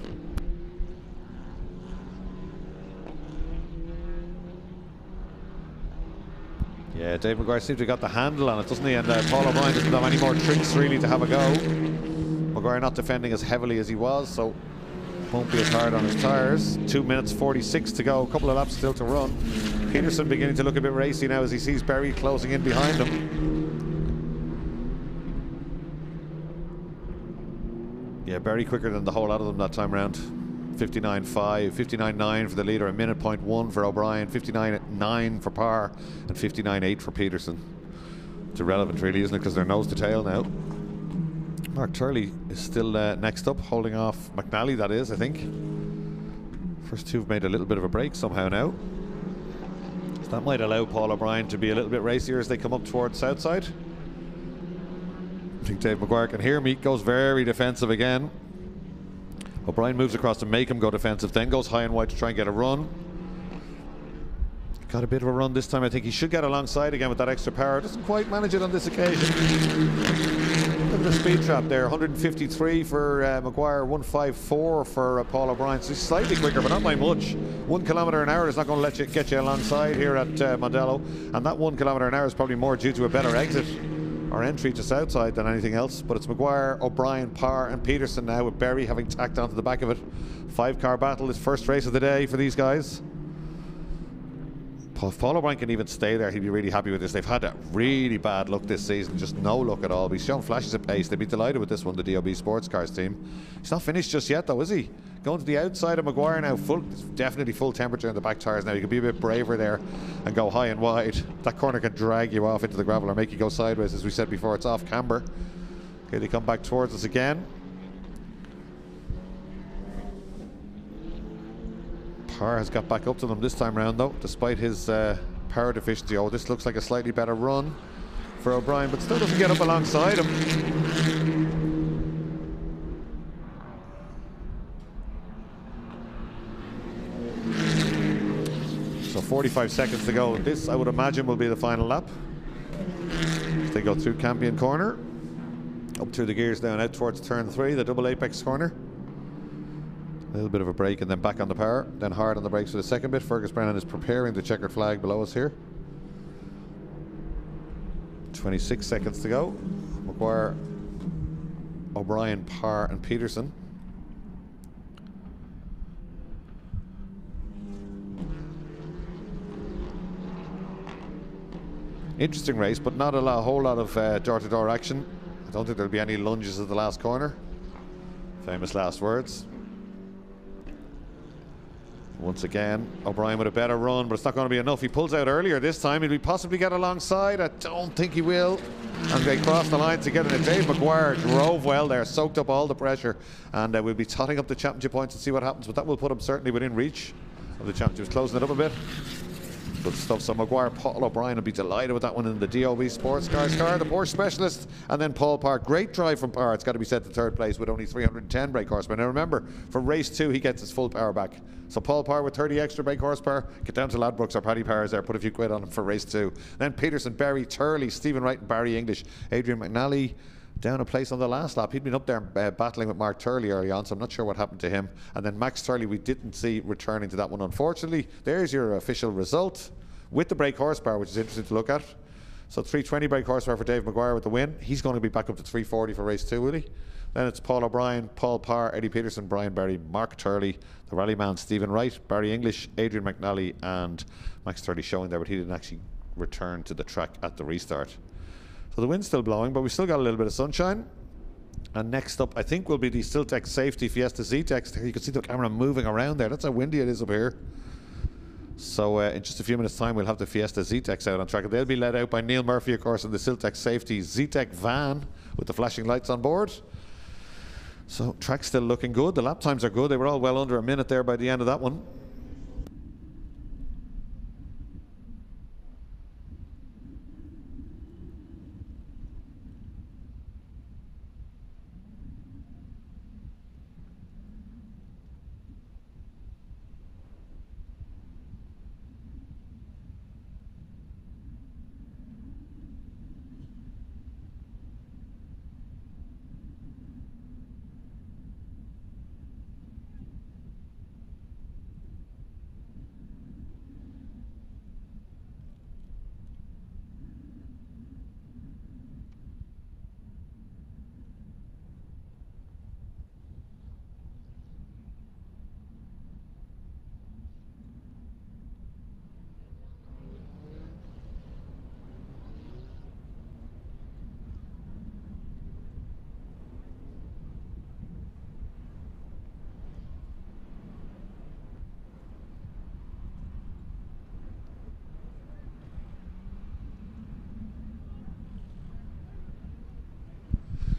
Yeah, Dave Maguire seems to have got the handle on it, doesn't he? And Paul O'Brien doesn't have any more tricks really to have a go. Maguire not defending as heavily as he was, so won't be as hard on his tyres. 2 minutes 46 to go, a couple of laps still to run. Peterson beginning to look a bit racy now as he sees Berry closing in behind him. Yeah, Berry quicker than the whole lot of them that time round. 59.5, 59.9 for the leader, a minute 0.1 for O'Brien, 59.9 for Parr, and 59.8 for Peterson. It's irrelevant really, isn't it, because they're nose to tail now. Mark Turley is still next up, holding off McNally, that is, I think. First two have made a little bit of a break somehow now. So that might allow Paul O'Brien to be a little bit racier as they come up towards Southside. I think Dave Maguire can hear me, goes very defensive again. O'Brien moves across to make him go defensive, then goes high and wide to try and get a run. Got a bit of a run this time. I think he should get alongside again with that extra power. Doesn't quite manage it on this occasion. Look at the speed trap there. 153 for Maguire, 154 for Paul O'Brien. So he's slightly quicker, but not by much. 1 kilometre an hour is not going to let you get you alongside here at Mondello. And that 1 kilometre an hour is probably more due to a better exit or entry to Southside than anything else. But it's Maguire, O'Brien, Parr and Peterson now, with Berry having tacked onto the back of it. 5-car battle, his first race of the day for these guys. If Paul O'Brien can even stay there, he'd be really happy with this. They've had a really bad look this season, just no luck at all. But he's shown flashes of pace. They'd be delighted with this one, the DOB Sports Cars team. He's not finished just yet though, is he? Going to the outside of Maguire now, definitely full temperature in the back tyres now. You can be a bit braver there and go high and wide. That corner can drag you off into the gravel or make you go sideways, as we said before. It's off camber. Okay, they come back towards us again. Parr has got back up to them this time round though, despite his power deficiency. Oh, this looks like a slightly better run for O'Brien, but still doesn't get up alongside him. So 45 seconds to go. This, I would imagine, will be the final lap. As they go through Campion corner, up through the gears down out towards turn 3, the double apex corner. A little bit of a break and then back on the power, then hard on the brakes for the second bit. Fergus Brennan is preparing the checkered flag below us here. 26 seconds to go. Maguire, O'Brien, Parr and Peterson. Interesting race, but not a whole lot of door-to-door action. I don't think there'll be any lunges at the last corner. Famous last words. Once again, O'Brien with a better run, but it's not going to be enough. He pulls out earlier this time. Will he possibly get alongside? I don't think he will. And they cross the line together. And Dave Maguire drove well there, soaked up all the pressure, and we'll be totting up the championship points and see what happens. But that will put him certainly within reach of the championship. Closing it up a bit. Good stuff. So Maguire, Paul O'Brien will be delighted with that one in the DOB Sports Cars car. The Porsche Specialist, and then Paul Parr. Great drive from Parr. It's got to be set to third place with only 310 brake horsepower. Now remember, for race 2, he gets his full power back. So Paul Parr with 30 extra brake horsepower. Get down to Ladbrokes or Paddy Power's there. Put a few quid on him for race 2. Then Peterson, Berry, Turley, Stephen Wright and Barry English. Adrian McNally down a place on the last lap. He'd been up there battling with Mark Turley early on, so I'm not sure what happened to him. And then Max Turley, we didn't see returning to that one, unfortunately. There's your official result with the brake horsepower, which is interesting to look at. So 320 brake horsepower for Dave Maguire with the win. He's going to be back up to 340 for race 2, will he? Then it's Paul O'Brien, Paul Parr, Eddie Peterson, Brian Berry, Mark Turley, the rally man Stephen Wright, Barry English, Adrian McNally and Max Turley showing there, but he didn't actually return to the track at the restart. So the wind's still blowing, but we still got a little bit of sunshine. And next up, I think, will be the Siltec Safety Fiesta Z-Tex. You can see the camera moving around there. That's how windy it is up here. So in just a few minutes' time, we'll have the Fiesta Z-Tex out on track. They'll be led out by Neil Murphy, of course, in the Siltec Safety Z-Tech van with the flashing lights on board. So track's still looking good. The lap times are good. They were all well under a minute there by the end of that one.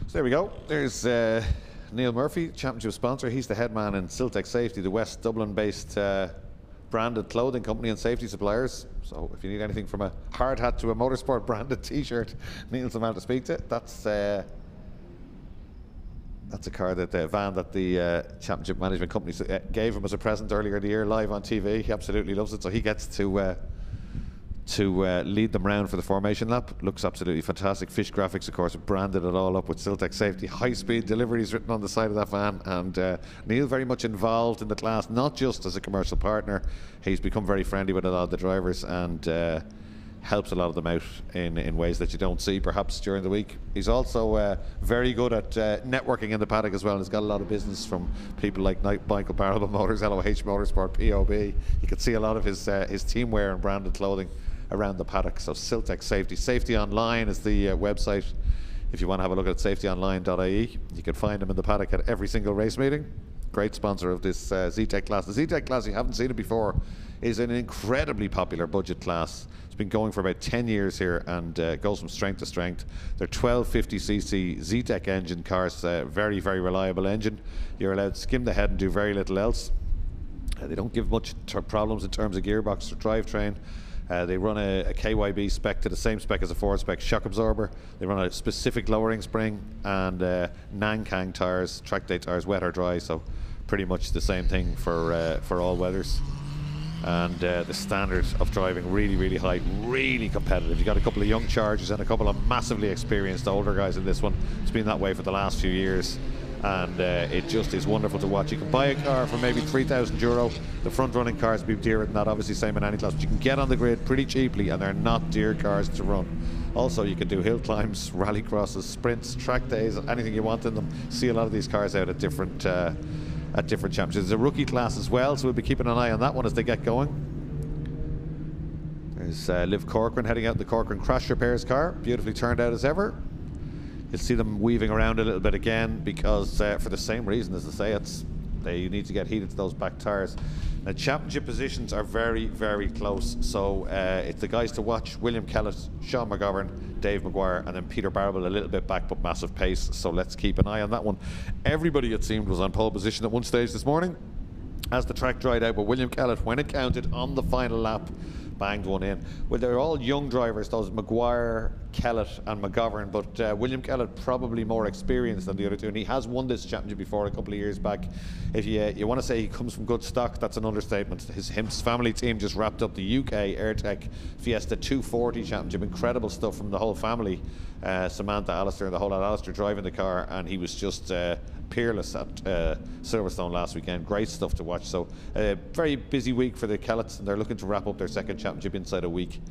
So there we go. There's Neil Murphy, championship sponsor. He's the head man in Siltec Safety, the West Dublin-based branded clothing company and safety suppliers. So if you need anything from a hard hat to a motorsport branded T-shirt, Neil's the man to speak to. That's a car that the van that the championship management company gave him as a present earlier in the year, live on TV. He absolutely loves it. So he gets to lead them round for the formation lap. Looks absolutely fantastic. Fish Graphics, of course, branded it all up with Siltec Safety. High-speed deliveries written on the side of that van. And Neil very much involved in the class, not just as a commercial partner. He's become very friendly with a lot of the drivers and helps a lot of them out in ways that you don't see perhaps during the week. He's also very good at networking in the paddock as well, and he's got a lot of business from people like Michael Barrable Motors, LOH Motorsport, POB. You can see a lot of his team wear and branded clothing around the paddock. So Siltec Safety. Safety Online is the website. If you want to have a look at safetyonline.ie, you can find them in the paddock at every single race meeting. Great sponsor of this Z-Tech class. The Z-Tech class, you haven't seen it before, is an incredibly popular budget class. It's been going for about 10 years here and goes from strength to strength. They're 1250cc Z-Tech engine cars, very, very reliable engine. You're allowed to skim the head and do very little else. They don't give much problems in terms of gearbox or drivetrain. They run a KYB spec to the same spec as a Ford spec shock absorber. They run a specific lowering spring and Nankang tires, track day tires, wet or dry, so pretty much the same thing for all weathers. And the standard of driving really, really high, really competitive. You got a couple of young chargers and a couple of massively experienced older guys in this one. It's been that way for the last few years. And it just is wonderful to watch. You can buy a car for maybe €3,000. The front running cars will be dearer than that, obviously same in any class, but you can get on the grid pretty cheaply and they're not dear cars to run. Also, you can do hill climbs, rally crosses, sprints, track days, anything you want in them. See a lot of these cars out at different championships. There's a rookie class as well, so we'll be keeping an eye on that one as they get going. There's Liv Corcoran heading out in the Corcoran Crash Repairs car, beautifully turned out as ever. You'll see them weaving around a little bit again because for the same reason as I say, they need to get heated to those back tyres. Now championship positions are very, very close, so it's the guys to watch: William Kellett, Sean McGovern, Dave Maguire, and then Peter Barrable a little bit back but massive pace, so let's keep an eye on that one. Everybody, it seemed, was on pole position at one stage this morning as the track dried out, but William Kellett, when it counted on the final lap, banged one in. Well, they're all young drivers, those Maguire, Kellett and McGovern, but William Kellett probably more experienced than the other two, and he has won this championship before a couple of years back. If you want to say he comes from good stock, that's an understatement. His family team just wrapped up the UK Airtech Fiesta 240 championship. Incredible stuff from the whole family. Samantha, Alistair and the whole lot. Alistair driving the car, and he was just peerless at Silverstone last weekend. Great stuff to watch. So very busy week for the Kelletts, and they're looking to wrap up their second championship inside a week.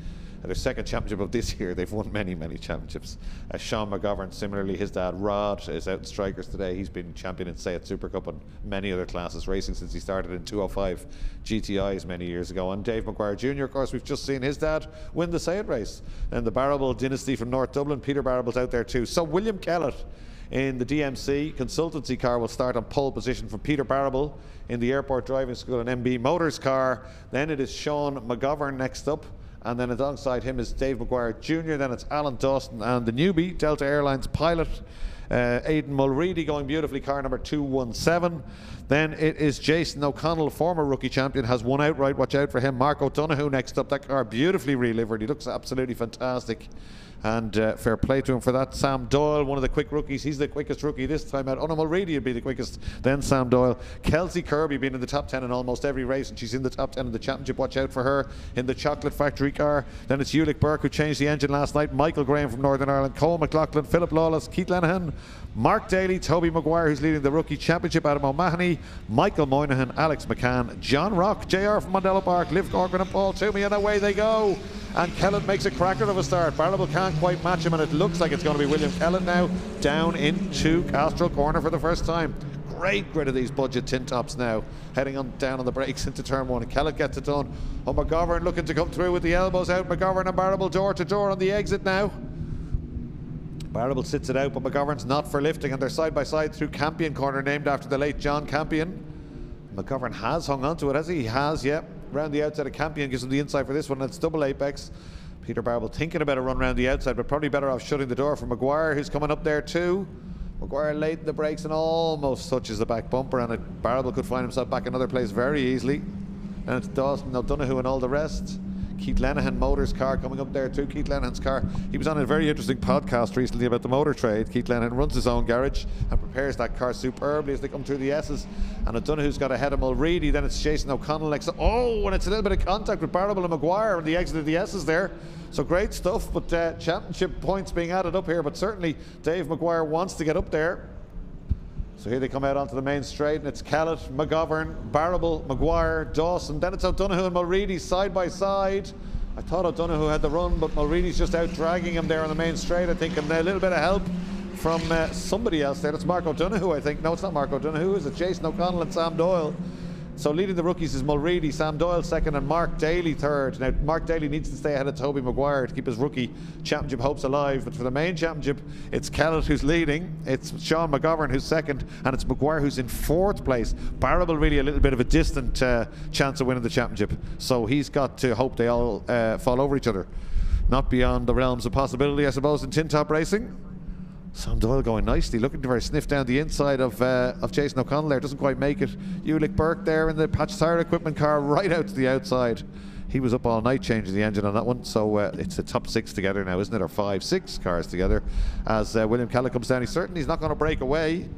Their second championship of this year. They've won many championships. Sean McGovern, similarly, his dad Rod is out in Strikers today. He's been champion in Seat Super Cup and many other classes, racing since he started in 205 GTIs many years ago. And Dave Maguire Jr., of course, we've just seen his dad win the Seat race. And the Barrable dynasty from North Dublin, Peter Barrable's out there too. So William Kellett in the DMC consultancy car will start on pole position from Peter Barrable in the Airport Driving School and MB Motors car. Then it is Sean McGovern next up. And then alongside him is Dave Maguire Jr. Then it's Alan Dawson and the newbie, Delta Airlines pilot, Aidan Mulready, going beautifully, car number 217. Then it is Jason O'Connell, former rookie champion, has won outright. Watch out for him. Mark O'Donoghue next up. That car beautifully relivered. He looks absolutely fantastic. And fair play to him for that. Sam Doyle, one of the quick rookies. He's the quickest rookie this time out. Mulready would be the quickest. Then Sam Doyle. Kelsey Kirby been in the top 10 in almost every race, and she's in the top 10 in the championship. Watch out for her in the Chocolate Factory car. Then it's Ulick Burke, who changed the engine last night. Michael Graham from Northern Ireland. Cole McLaughlin, Philip Lawless, Keith Lenihan, Mark Daly, Toby Maguire, who's leading the rookie championship. Adam O'Mahony, Michael Moynihan, Alex McCann, John Rock, JR from Mandela Park, Liv Corcoran and Paul Toomey, and away they go. And Kellett makes a cracker of a start. Barrable can't quite match him, and it looks like it's going to be William Kellett now down into Castrol Corner for the first time. Great grid of these budget tin tops now, heading on down on the brakes into turn one. Kellett gets it done. Oh, McGovern looking to come through with the elbows out. McGovern and Barrable door to door on the exit now. Barrable sits it out, but McGovern's not for lifting, and they're side by side through Campion Corner, named after the late John Campion. McGovern has hung on to it, has he? He has, yeah. Round the outside of Campion gives him the inside for this one, and it's double apex. Peter Barrable thinking about a run round the outside, but probably better off shutting the door for Maguire, who's coming up there too. Maguire late in the brakes and almost touches the back bumper, and Barrable could find himself back another place very easily. And it's Dawson, O'Donoghue and all the rest. Keith Lenihan Motors car coming up there too. Keith Lenihan's car. He was on a very interesting podcast recently about the motor trade. Keith Lenihan runs his own garage and prepares that car superbly as they come through the S's. And O'Donoghue's got ahead of Mulready. Then it's Jason O'Connell next. Oh, and it's a little bit of contact with Barrable and Maguire on the exit of the S's there. So great stuff, but championship points being added up here. But certainly Dave Maguire wants to get up there. So here they come out onto the main straight, and it's Kellett, McGovern, Barrable, Maguire, Dawson. Then it's O'Donoghue and Mulready side by side. I thought O'Donoghue had the run, but Mulready's just out dragging him there on the main straight, I think, and a little bit of help from somebody else there. That's Mark O'Donoghue, I think. No, it's not Mark O'Donoghue. Is it Jason O'Connell and Sam Doyle? So leading the rookies is Mulready, Sam Doyle second, and Mark Daly third. Now, Mark Daly needs to stay ahead of Toby Maguire to keep his rookie championship hopes alive. But for the main championship, it's Kellett who's leading, it's Sean McGovern who's second, and it's Maguire who's in fourth place. Barrable really a little bit of a distant chance of winning the championship. So he's got to hope they all fall over each other. Not beyond the realms of possibility, I suppose, in tin top racing. Sam Doyle going nicely, looking to sniff down the inside of Jason O'Connell there, doesn't quite make it. Ulick Burke there in the patch tire equipment car right out to the outside. He was up all night changing the engine on that one, so it's a top six together now, isn't it, or 5-6 cars together as William Kellett comes down. He's not going to break away,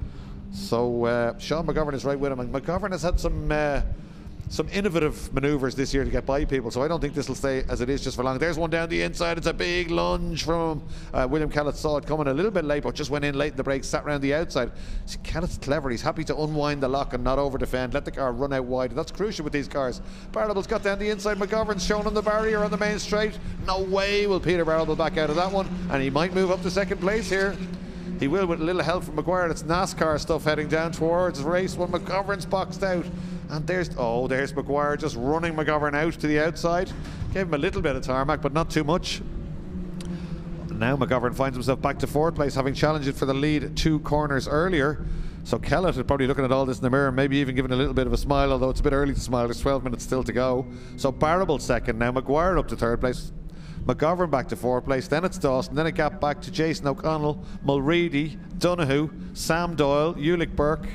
so Sean McGovern is right with him, and McGovern has had some innovative manoeuvres this year to get by people, so I don't think this will stay as it is just for long. There's one down the inside. It's a big lunge from William Kellett. Saw it coming a little bit late, but just went in late in the brakes, sat around the outside. See, Kellett's clever. He's happy to unwind the lock and not over defend, let the car run out wide. That's crucial with these cars. Barrable's got down the inside. McGovern's shown on the barrier on the main straight. No way will Peter Barrable back out of that one, and he might move up to second place here. He will with a little help from Maguire. It's NASCAR stuff heading down towards race one. McGovern's boxed out. And there's Maguire just running McGovern out to the outside. Gave him a little bit of tarmac, but not too much. Now McGovern finds himself back to fourth place, having challenged it for the lead 2 corners earlier. So Kellett is probably looking at all this in the mirror, maybe even giving a little bit of a smile, although it's a bit early to smile. There's 12 minutes still to go. So Barrable second, now Maguire up to third place. McGovern back to fourth place, then it's Dawson, then a gap back to Jason O'Connell, Mulready, Donoghue, Sam Doyle, Ulick Burke,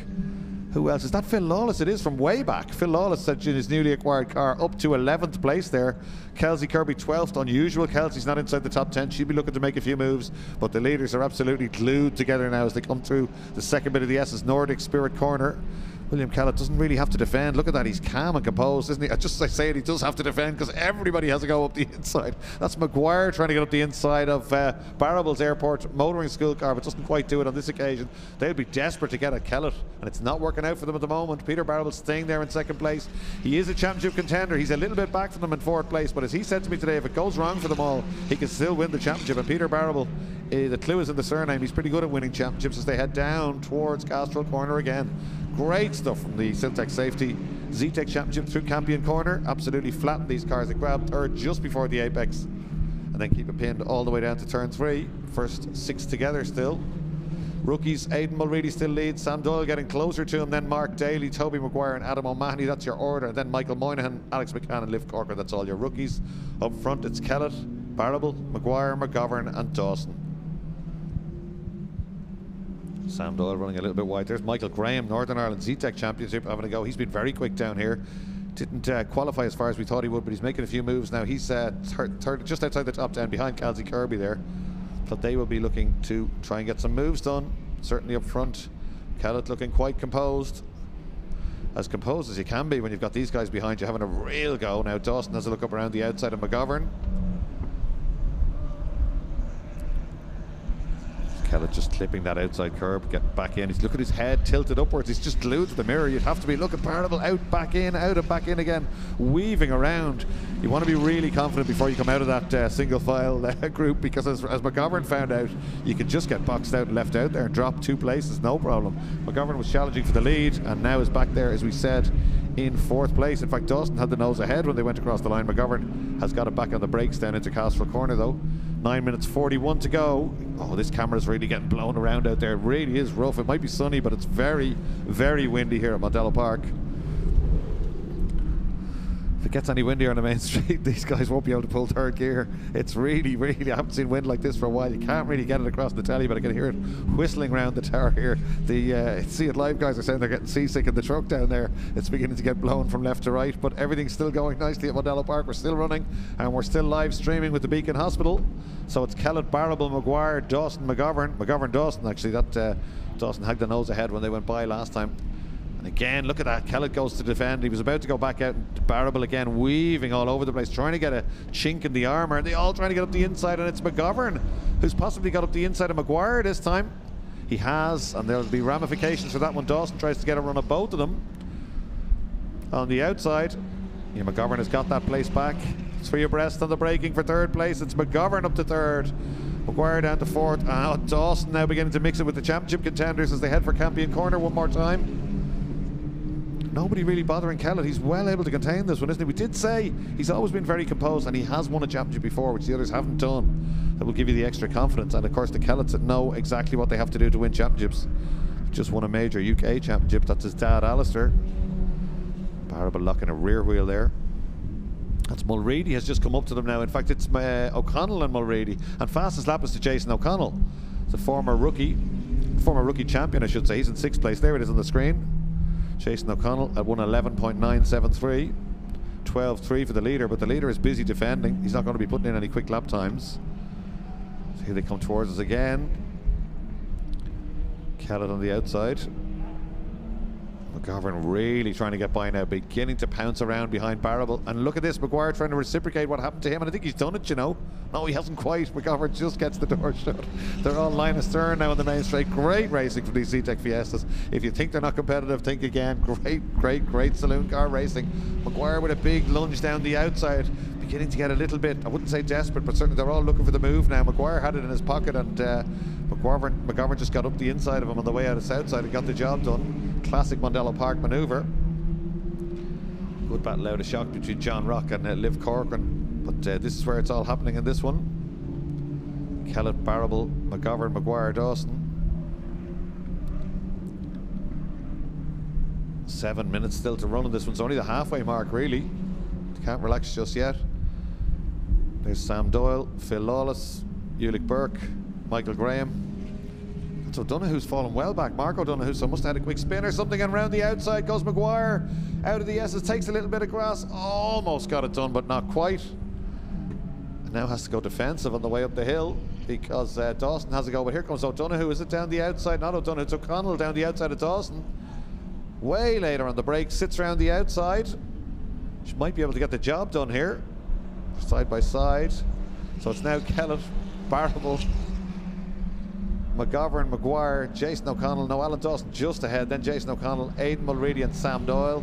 Who else? Is that Phil Lawless? It is, from way back. Phil Lawless said in his newly acquired car up to 11th place there. Kelsey Kirby 12th. Unusual. Kelsey's not inside the top 10. She'll be looking to make a few moves, but the leaders are absolutely glued together now as they come through the second bit of the S's Nordic Spirit corner. William Kellett doesn't really have to defend. Look at that, he's calm and composed, isn't he? I say it, he does have to defend because everybody has to go up the inside. That's Maguire trying to get up the inside of Barrable's Airport motoring school car, but doesn't quite do it on this occasion. They'll be desperate to get at Kellett, and it's not working out for them at the moment. Peter Barrable staying there in second place. He is a championship contender. He's a little bit back from them in fourth place, but as he said to me today, if it goes wrong for them all, he can still win the championship. And Peter Barrable, the clue is in the surname. He's pretty good at winning championships as they head down towards Castrol Corner again. Great stuff from the Siltec Safety. Z-Tech Championship through Campion Corner. Absolutely flattened these cars. They grabbed third just before the apex and then keep it pinned all the way down to turn 3. First 6 together still. Rookies, Aidan Mulready still leads. Sam Doyle getting closer to him. Then Mark Daly, Toby Maguire and Adam O'Mahony. That's your order. And then Michael Moynihan, Alex McCann and Liv Corker. That's all your rookies. Up front it's Kellett, Barrable, Maguire, McGovern and Dawson. Sam Doyle running a little bit wide. There's Michael Graham, Northern Ireland Z-Tech Championship, having a go. He's been very quick down here. Didn't qualify as far as we thought he would, but he's making a few moves now. He's third, just outside the top 10, behind Kelsey Kirby there. But they will be looking to try and get some moves done. Certainly up front, Kellett looking quite composed. As composed as you can be when you've got these guys behind you having a real go. Now Dawson has a look up around the outside of McGovern. Kellett just clipping that outside curb, getting back in. He's look at his head tilted upwards. He's just glued to the mirror. You'd have to be looking Barrable out, back in, out and back in again, weaving around. You want to be really confident before you come out of that single file group, because as McGovern found out, you can just get boxed out and left out there and drop 2 places, no problem. McGovern was challenging for the lead and now is back there, as we said, in 4th place. In fact, Dawson had the nose ahead when they went across the line. McGovern has got it back on the brakes down into Castrol Corner though. 9 minutes 41 to go. Oh, this camera's really getting blown around out there. It really is rough. It might be sunny, but it's very, very windy here at Mondello Park. If it gets any windier on the main street, these guys won't be able to pull third gear. It's really, really, I haven't seen wind like this for a while. You can't really get it across the telly, but I can hear it whistling around the tower here. The See It Live guys are saying they're getting seasick in the truck down there. It's beginning to get blown from left to right, but everything's still going nicely at Mondello Park. We're still running, and we're still live streaming with the Beacon Hospital. So it's Kellett, Barrable, Maguire, Dawson, McGovern, Dawson actually. That Dawson had the nose ahead when they went by last time. And again, look at that, Kellett goes to defend. He was about to go back out, and Barrable again weaving all over the place, trying to get a chink in the armour. They all trying to get up the inside, and it's McGovern who's possibly got up the inside of Maguire this time. He has, and there'll be ramifications for that one. Dawson tries to get a run of both of them on the outside. Yeah, McGovern has got that place back. 3 abreast on the braking for 3rd place. It's McGovern up to 3rd. Maguire down to 4th. And Dawson now beginning to mix it with the championship contenders as they head for Campion Corner one more time. Nobody really bothering Kellett. He's well able to contain this one, isn't he? We did say he's always been very composed, and he has won a championship before, which the others haven't done. That will give you the extra confidence. And of course the Kelletts that know exactly what they have to do to win championships. Just won a major UK championship. That's his dad, Alistair. Barrable locking a rear wheel there. That's Mulready has just come up to them now. In fact, it's O'Connell and Mulready. And fastest lap is to Jason O'Connell. It's a former rookie champion, I should say. He's in 6th place. There it is on the screen. Jason O'Connell at 1:11.973. 12.3 for the leader, but the leader is busy defending. He's not going to be putting in any quick lap times. So here they come towards us again. Kellett on the outside. McGovern really trying to get by now, beginning to pounce around behind Barrable. And look at this, Maguire trying to reciprocate what happened to him, and I think he's done it, you know. No, he hasn't quite. McGovern just gets the door shut. They're all line astern now on the main straight. Great racing from these Z-Tech Fiestas. If you think they're not competitive, think again. Great saloon car racing. Maguire with a big lunge down the outside, beginning to get a little bit, I wouldn't say desperate, but certainly they're all looking for the move now. Maguire had it in his pocket, and McGovern just got up the inside of him on the way out of Southside and got the job done. Classic Mondello Park manoeuvre. Good battle out of shock between John Rock and Liv Corcoran, but this is where it's all happening in this one. Kellett, Barrable, McGovern, Maguire, Dawson. 7 minutes still to run on this one. It's only the halfway mark, really. Can't relax just yet. There's Sam Doyle, Phil Lawless, Ulick Burke, Michael Graham. So Donohue's fallen well back. Mark O'Donoghue, so must have had a quick spin or something, and round the outside goes Maguire. Out of the S's, takes a little bit of grass, almost got it done, but not quite. And now has to go defensive on the way up the hill because Dawson has a go, but here comes O'Donoghue. Is it down the outside? Not O'Donoghue, it's O'Connell down the outside of Dawson. Way later on the break, sits around the outside. She might be able to get the job done here. Side by side. So it's now Kellett, Barrable, McGovern, Maguire, Jason O'Connell, no, Alan Dawson just ahead, then Jason O'Connell, Aidan Mulready and Sam Doyle.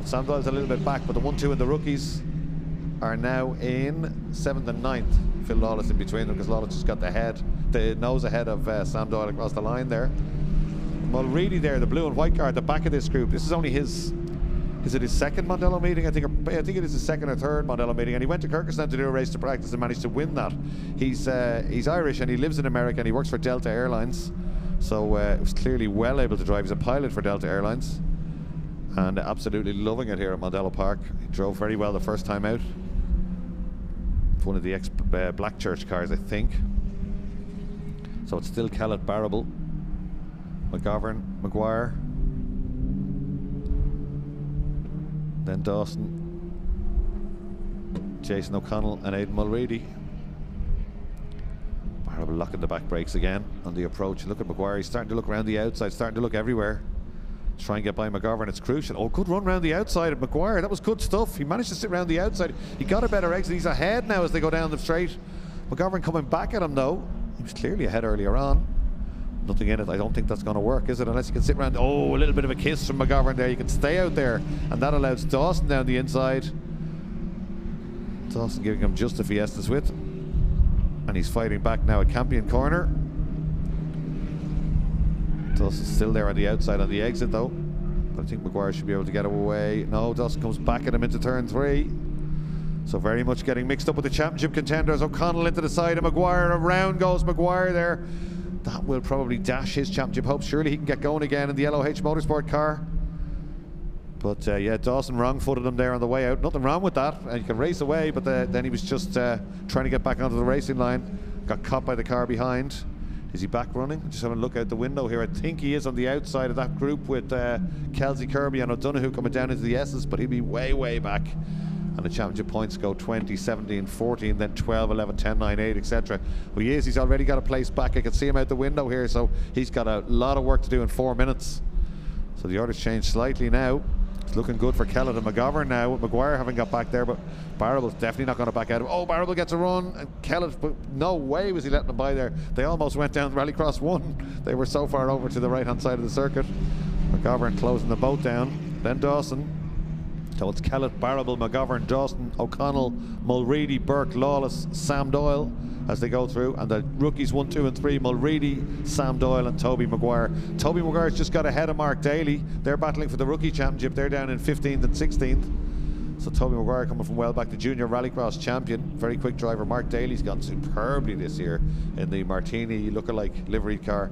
Sam Doyle's a little bit back, but the 1-2 and the rookies are now in 7th and 9th. Phil Lawless in between them because Lawless just got the nose ahead of Sam Doyle across the line there. Mulready there, the blue and white car at the back of this group. This is only his, is it his second Mondello meeting? I think it is his second or third Mondello meeting, and he went to Kyrgyzstan to do a race to practice and managed to win that. He's Irish and he lives in America and he works for Delta Airlines, so he was clearly well able to drive. He's a pilot for Delta Airlines and absolutely loving it here at Mondello Park. He drove very well the first time out. It's one of the Blackchurch cars, I think. So it's still Kellett, Barrable, McGovern, Maguire, then Dawson, Jason O'Connell and Aidan Mulready. Barrable locking the back brakes again on the approach. Look at Maguire, he's starting to look around the outside, starting to look everywhere. Try and get by McGovern, it's crucial. Oh, good run round the outside of Maguire, that was good stuff. He managed to sit around the outside. He got a better exit, he's ahead now as they go down the straight. McGovern coming back at him though. He was clearly ahead earlier on. Nothing in it. I don't think that's going to work, is it? Unless you can sit around. Oh, a little bit of a kiss from McGovern there. You can stay out there, and that allows Dawson down the inside. Dawson giving him just a Fiesta's width, and he's fighting back now at Campion Corner. Dawson's still there on the outside on the exit though, but I think Maguire should be able to get away. No, Dawson comes back at him into turn 3. So very much getting mixed up with the championship contenders. O'Connell into the side of Maguire. Around goes Maguire there. That will probably dash his championship hopes. Surely he can get going again in the LOH Motorsport car. But yeah, Dawson wrong-footed him there on the way out. Nothing wrong with that. And you can race away, but then he was just trying to get back onto the racing line. Got caught by the car behind. Is he back running? Just having a look out the window here. I think he is on the outside of that group with Kelsey Kirby and O'Donoghue coming down into the S's, but he'll be way, way back. And the championship points go 20, 17, 14, then 12, 11, 10, 9, 8, etc. Well, he's already got a place back. I can see him out the window here, so he's got a lot of work to do in 4 minutes. So the order's changed slightly now. It's looking good for Kellett and McGovern now, with Maguire having got back there, but Barrable's definitely not going to back out of. Oh, Barrable gets a run, and Kellett, but no way was he letting them by there. They almost went down Rallycross 1. They were so far over to the right-hand side of the circuit. McGovern closing the boat down. Then Dawson. So it's Kellett, Barrable, McGovern, Dawson, O'Connell, Mulready, Burke, Lawless, Sam Doyle as they go through, and the rookies 1, 2 and 3, Mulready, Sam Doyle and Toby Maguire. Toby Maguire's just got ahead of Mark Daly. They're battling for the rookie championship. They're down in 15th and 16th. So Toby Maguire coming from well back, the junior rallycross champion. Very quick driver. Mark Daly's gone superbly this year in the Martini lookalike livery car.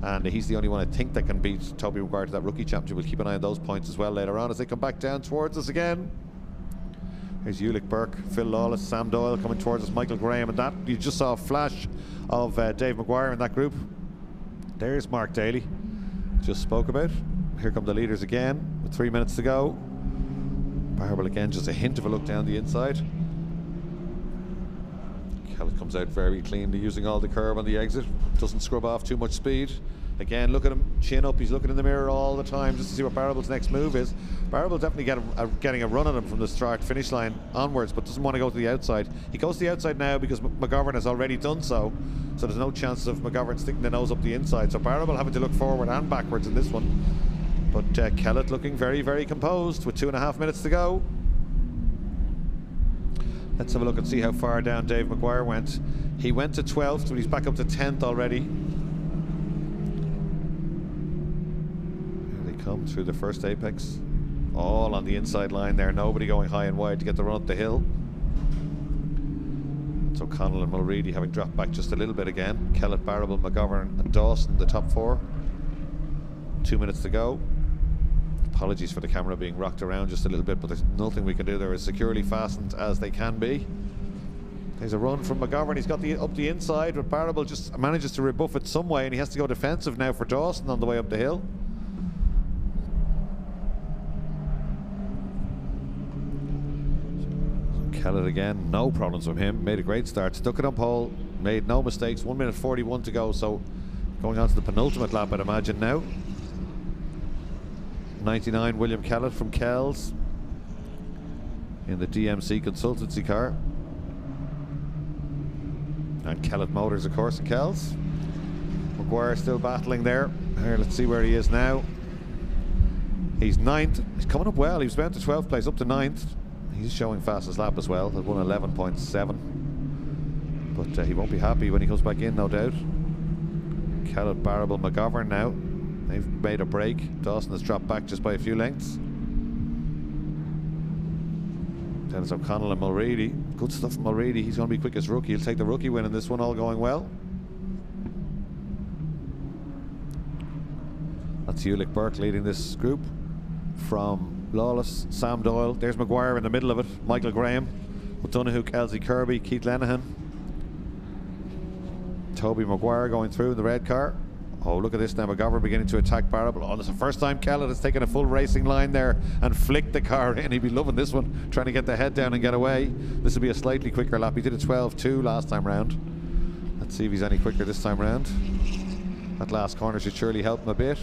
And he's the only one I think that can beat Toby Maguire to that rookie championship. We'll keep an eye on those points as well later on as they come back down towards us again. Here's Ulick Burke, Phil Lawless, Sam Doyle coming towards us, Michael Graham, and that you just saw a flash of Dave Maguire in that group. There's Mark Daly, just spoke about. Here come the leaders again with 3 minutes to go. Barrable again, just a hint of a look down the inside. Kellett comes out very cleanly, using all the curb on the exit. Doesn't scrub off too much speed. Again, look at him, chin up. He's looking in the mirror all the time just to see what Barrable's next move is. Barrable definitely getting a run at him from the start finish line onwards, but doesn't want to go to the outside. He goes to the outside now because McGovern has already done so. So there's no chance of McGovern sticking the nose up the inside. So Barrable having to look forward and backwards in this one. But Kellett looking very, very composed with 2.5 minutes to go. Let's have a look and see how far down Dave Maguire went. He went to 12th, but he's back up to 10th already. Here they come through the first apex. All on the inside line there. Nobody going high and wide to get the run up the hill. It's O'Connell and Mulready having dropped back just a little bit again. Kellett, Barrable, McGovern and Dawson, the top 4. 2 minutes to go. Apologies for the camera being rocked around just a little bit, but there's nothing we can do. They're as securely fastened as they can be. There's a run from McGovern. He's got up the inside, but Barrable just manages to rebuff it some way, and he has to go defensive now for Dawson on the way up the hill. Kellett again, no problems from him. Made a great start, stuck it on pole, made no mistakes. 1 minute 41 to go, so going on to the penultimate lap, I'd imagine now. 99 William Kellett from Kells in the DMC consultancy car. And Kellett Motors, of course, in Kells. Maguire still battling there. Here, let's see where he is now. He's 9th. He's coming up well. He was bound to 12th place, up to 9th. He's showing fastest lap as well at 1:11.7. But he won't be happy when he comes back in, no doubt. Kellett, Barrable, McGovern now. They've made a break. Dawson has dropped back just by a few lengths. Then it's O'Connell and Mulready. Good stuff from Mulready. He's going to be quickest rookie. He'll take the rookie win in this one, all going well. That's Ulick Burke leading this group. From Lawless, Sam Doyle. There's Maguire in the middle of it. Michael Graham. O'Donoghue, Kelsey Kirby, Keith Lenihan. Toby Maguire going through in the red car. Oh, look at this now. McGovern beginning to attack Barrable. Oh, this is the first time Kellett has taken a full racing line there and flicked the car in. He'd be loving this one, trying to get the head down and get away. This will be a slightly quicker lap. He did a 12.2 last time round. Let's see if he's any quicker this time round. That last corner should surely help him a bit.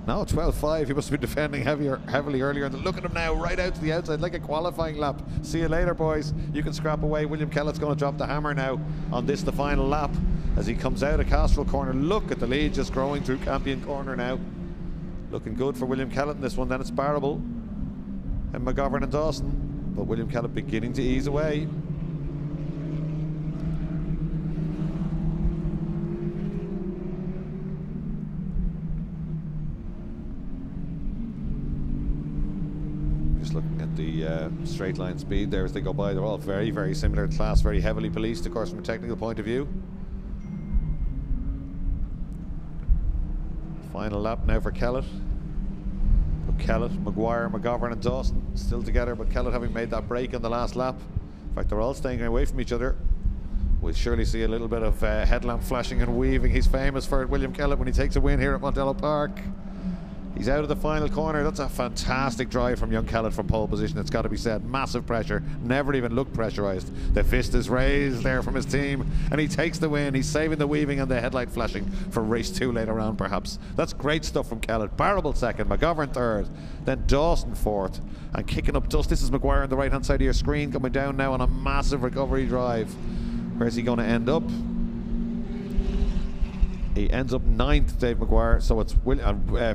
No, 12.5. He must have been defending heavily earlier. And look at him now, right out to the outside, like a qualifying lap. See you later, boys. You can scrap away. William Kellett's going to drop the hammer now on this, the final lap, as he comes out of Castrol Corner. Look at the lead just growing through Campion Corner now. Looking good for William Kellett in this one. Then it's Barrable and McGovern and Dawson. But William Kellett beginning to ease away. Looking at the straight line speed there as they go by. They're all very, very similar class, very heavily policed, of course, from a technical point of view. Final lap now for Kellett. Kellett, Maguire, McGovern and Dawson still together, but Kellett having made that break on the last lap. In fact, they're all staying away from each other. We'll surely see a little bit of headlamp flashing and weaving. He's famous for it, William Kellett, when he takes a win here at Montello Park. He's out of the final corner. That's a fantastic drive from young Kellett from pole position, it's got to be said. Massive pressure, never even looked pressurized. The fist is raised there from his team, and he takes the win. He's saving the weaving and the headlight flashing for race 2 later on, perhaps. That's great stuff from Kellett. Barrable second, McGovern third, then Dawson fourth, and kicking up dust. This is Maguire on the right hand side of your screen, coming down now on a massive recovery drive. Where's he going to end up? He ends up 9th, Dave Maguire. So it's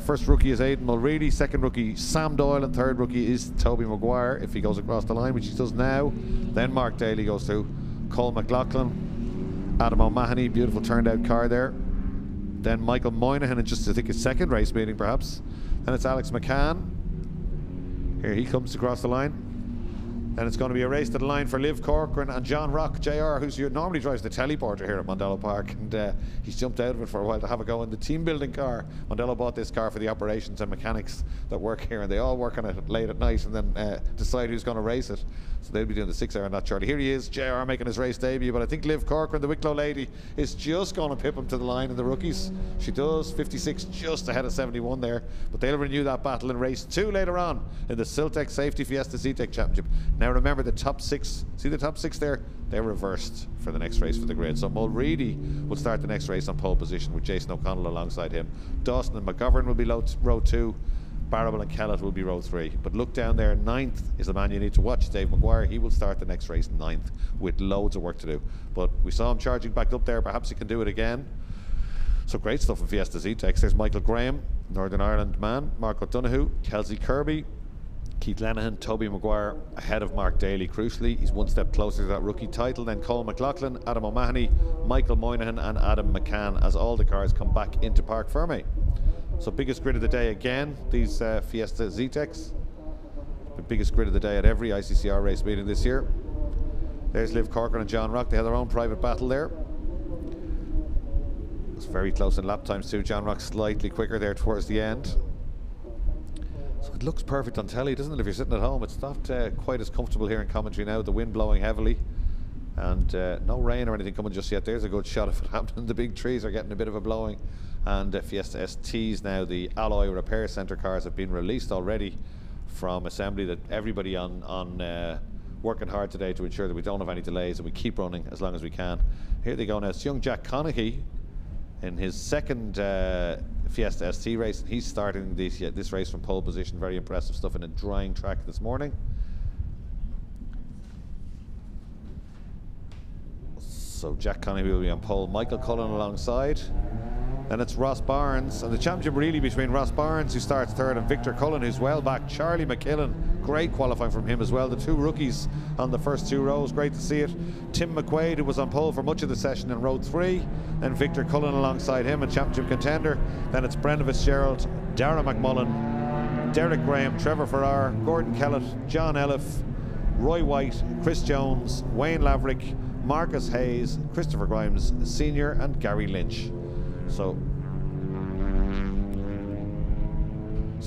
first rookie is Aidan Mulready, second rookie Sam Doyle, and third rookie is Toby Maguire if he goes across the line, which he does now. Then Mark Daly goes through, Cole McLaughlin, Adam O'Mahony, beautiful turned out car there. Then Michael Moynihan in just, I think, his second race meeting perhaps. Then it's Alex McCann. Here he comes across the line. Then it's going to be a race to the line for Liv Corcoran and John Rock, JR, who normally drives the teleporter here at Mondello Park, and he's jumped out of it for a while to have a go in the team building car. Mondello bought this car for the operations and mechanics that work here, and they all work on it late at night and then decide who's going to race it. So they'll be doing the 6 hour, not Charlie. Here he is, JR, making his race debut, but I think Liv Corcoran, the Wicklow lady, is just going to pip him to the line in the rookies. She does, 56 just ahead of 71 there, but they'll renew that battle in race 2 later on in the Siltec Safety Fiesta Z-Tech Championship. Now remember, the top 6, see the top 6 there? They're reversed for the next race for the grid. So Mulready will start the next race on pole position with Jason O'Connell alongside him. Dawson and McGovern will be row 2. Barrable and Kellett will be row 3. But look down there, 9th is the man you need to watch, Dave Maguire. He will start the next race 9th with loads of work to do. But we saw him charging back up there. Perhaps he can do it again. So great stuff in Fiesta Z-Tex. There's Michael Graham, Northern Ireland man. Mark O'Donoghue, Kelsey Kirby, Keith Lenihan, Toby Maguire ahead of Mark Daly. Crucially, he's one step closer to that rookie title. Then Cole McLaughlin, Adam O'Mahony, Michael Moynihan and Adam McCann as all the cars come back into Parc Ferme. So biggest grid of the day again, these Fiesta Z-Tex. The biggest grid of the day at every ICCR race meeting this year. There's Liv Corcoran and John Rock. They had their own private battle there. It's very close in lap times too. John Rock slightly quicker there towards the end. So it looks perfect on telly, doesn't it? If you're sitting at home, it's not quite as comfortable here in commentary now. The wind blowing heavily, And no rain or anything coming just yet. There's a good shot of it happening. The big trees are getting a bit of a blowing. And Fiesta STs now, the Alloy Repair Centre cars have been released already from assembly. That everybody on working hard today to ensure that we don't have any delays and we keep running as long as we can. Here they go now. It's young Jack Conaghy in his second Fiesta ST race. He's starting this race from pole position. Very impressive stuff in a drying track this morning. So Jack Conaghy will be on pole. Michael Cullen alongside. Then it's Ross Barnes, and the championship really between Ross Barnes, who starts third, and Victor Cullen, who's well back. Charlie McKillen, great qualifying from him as well. The two rookies on the first two rows, great to see it. Tim McQuaid, who was on pole for much of the session in row 3, and Victor Cullen alongside him, a championship contender. Then it's Brendan Fitzgerald, Darragh McMullen, Derek Graham, Trevor Farrar, Gordon Kellett, John Elliff, Roy White, Chris Jones, Wayne Laverick, Marcus Hayes, Christopher Grimes Sr. and Gary Lynch. So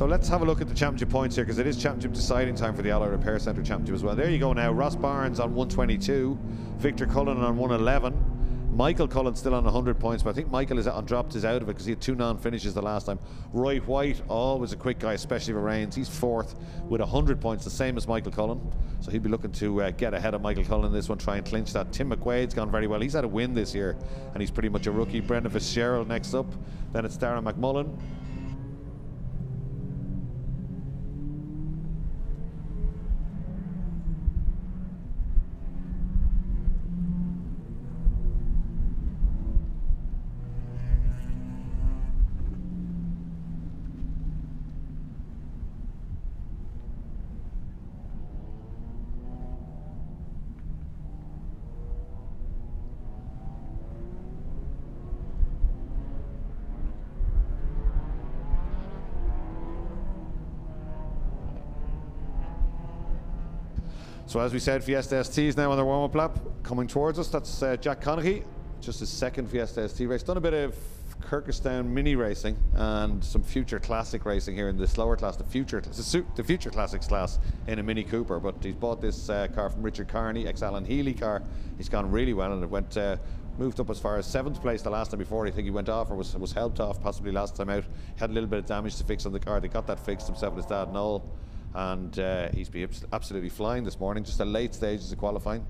let's have a look at the championship points here, because it is championship deciding time for the Alloy Repair Centre championship as well. There you go now. Ross Barnes on 122, Victor Cullen on 111, Michael Cullen still on 100 points, but I think Michael is dropped out of it because he had 2 non-finishes the last time. Roy White, always a quick guy, especially if it rains. He's 4th with 100 points, the same as Michael Cullen. So he'd be looking to get ahead of Michael Cullen in this one, try and clinch that. Tim McQuaid's gone very well. He's had a win this year, and he's pretty much a rookie. Brendan Fitzgerald next up. Then it's Darragh McMullen. So as we said, Fiesta STs now on their warm-up lap coming towards us. That's Jack Conaghy, just his second Fiesta ST race. Done a bit of Kirkustown mini racing and some future classic racing here in the slower class, the future classics class in a Mini Cooper. But he's bought this car from Richard Carney, ex-Alan Healy car. He's gone really well, and it went moved up as far as 7th place the last time before. I think he went off or was helped off possibly last time out. He had a little bit of damage to fix on the car. They got that fixed, himself and his dad Noel. And he's been absolutely flying this morning. Just a late stages of qualifying.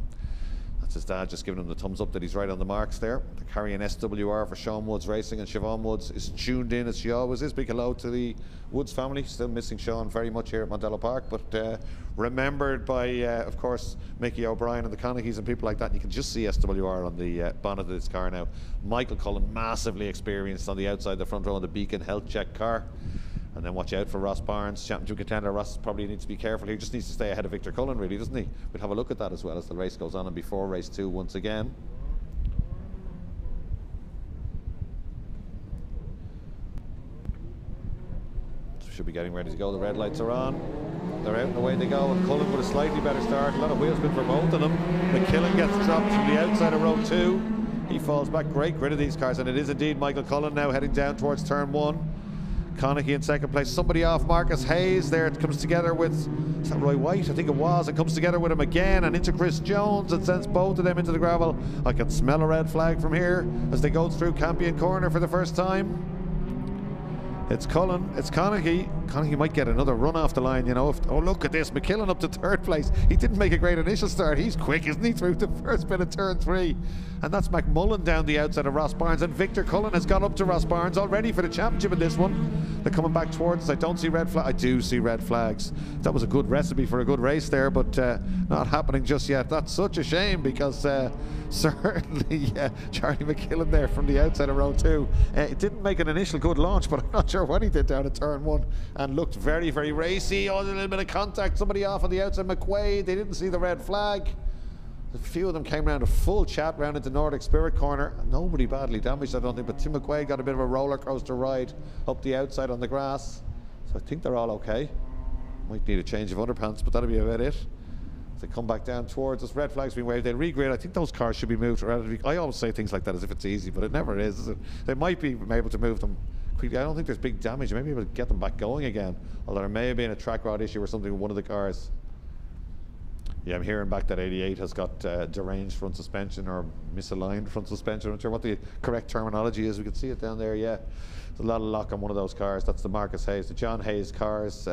That's his dad just giving him the thumbs up that he's right on the marks there. They're carrying SWR for Sean Woods Racing, and Siobhan Woods is tuned in as she always is. Big hello to the Woods family. Still missing Sean very much here at Mondello Park, but remembered by, of course, Mickey O'Brien and the Conaghys and people like that. And you can just see SWR on the bonnet of this car now. Michael Cullen, massively experienced on the outside, the front row of the Beacon Health Check car. And then watch out for Ross Barnes, championship contender. Ross probably needs to be careful. He just needs to stay ahead of Victor Cullen, really, doesn't he? We'll have a look at that as well as the race goes on, and before race 2 once again. So should be getting ready to go. The red lights are on. They're out and away they go. And Cullen with a slightly better start. A lot of wheel spin for both of them. McKillen gets dropped from the outside of row 2. He falls back. Great grid of these cars, and it is indeed Michael Cullen now heading down towards turn 1. Conaghy in second place. Somebody off Marcus Hayes there. It comes together with, is that Roy White? I think it was. It comes together with him again and into Chris Jones and sends both of them into the gravel. I can smell a red flag from here as they go through Campion Corner for the first time. It's Cullen, it's Conaghy. Conaghy might get another run off the line, you know. Oh, look at this, McKillen up to 3rd place. He didn't make a great initial start. He's quick, isn't he, through the first bit of turn 3. And that's McMullen down the outside of Ross Barnes. And Victor Cullen has got up to Ross Barnes already for the championship in this one. They're coming back towards us. I don't see red flags. I do see red flags. That was a good recipe for a good race there, but not happening just yet. That's such a shame because certainly Charlie McKillen there from the outside of row 2. It didn't make an initial good launch, but I'm not sure what he did down at turn 1 and looked very, very racy. Oh, a little bit of contact. Somebody off on the outside. McQuaid, they didn't see the red flag. A few of them came around a full chat round into Nordic Spirit Corner. Nobody badly damaged, I don't think, but Tim McQuaid got a bit of a roller coaster ride up the outside on the grass. So I think they're all okay. Might need a change of underpants, but that'll be about it. As they come back down towards us, red flags being waved. They'll regrid. I think those cars should be moved relatively. I always say things like that as if it's easy, but it never is it? They might be able to move them quickly. I don't think there's big damage. They may be able to get them back going again, although there may have been a track rod issue or something with one of the cars. Yeah, I'm hearing back that 88 has got deranged front suspension or misaligned front suspension. I'm not sure what the correct terminology is. We can see it down there, yeah. There's a lot of lock on one of those cars. That's the Marcus Hayes, the John Hayes cars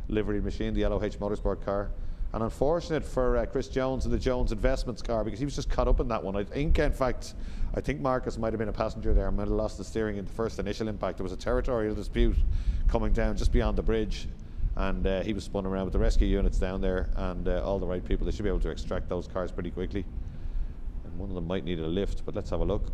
livery machine, the LOH Motorsport car. And unfortunate for Chris Jones and the Jones Investments car, because he was just caught up in that one. I think, in fact, Marcus might have been a passenger there, might have lost the steering in the first initial impact. There was a territorial dispute coming down just beyond the bridge, and he was spun around with the rescue units down there and all the right people. They should be able to extract those cars pretty quickly. And one of them might need a lift, but let's have a look.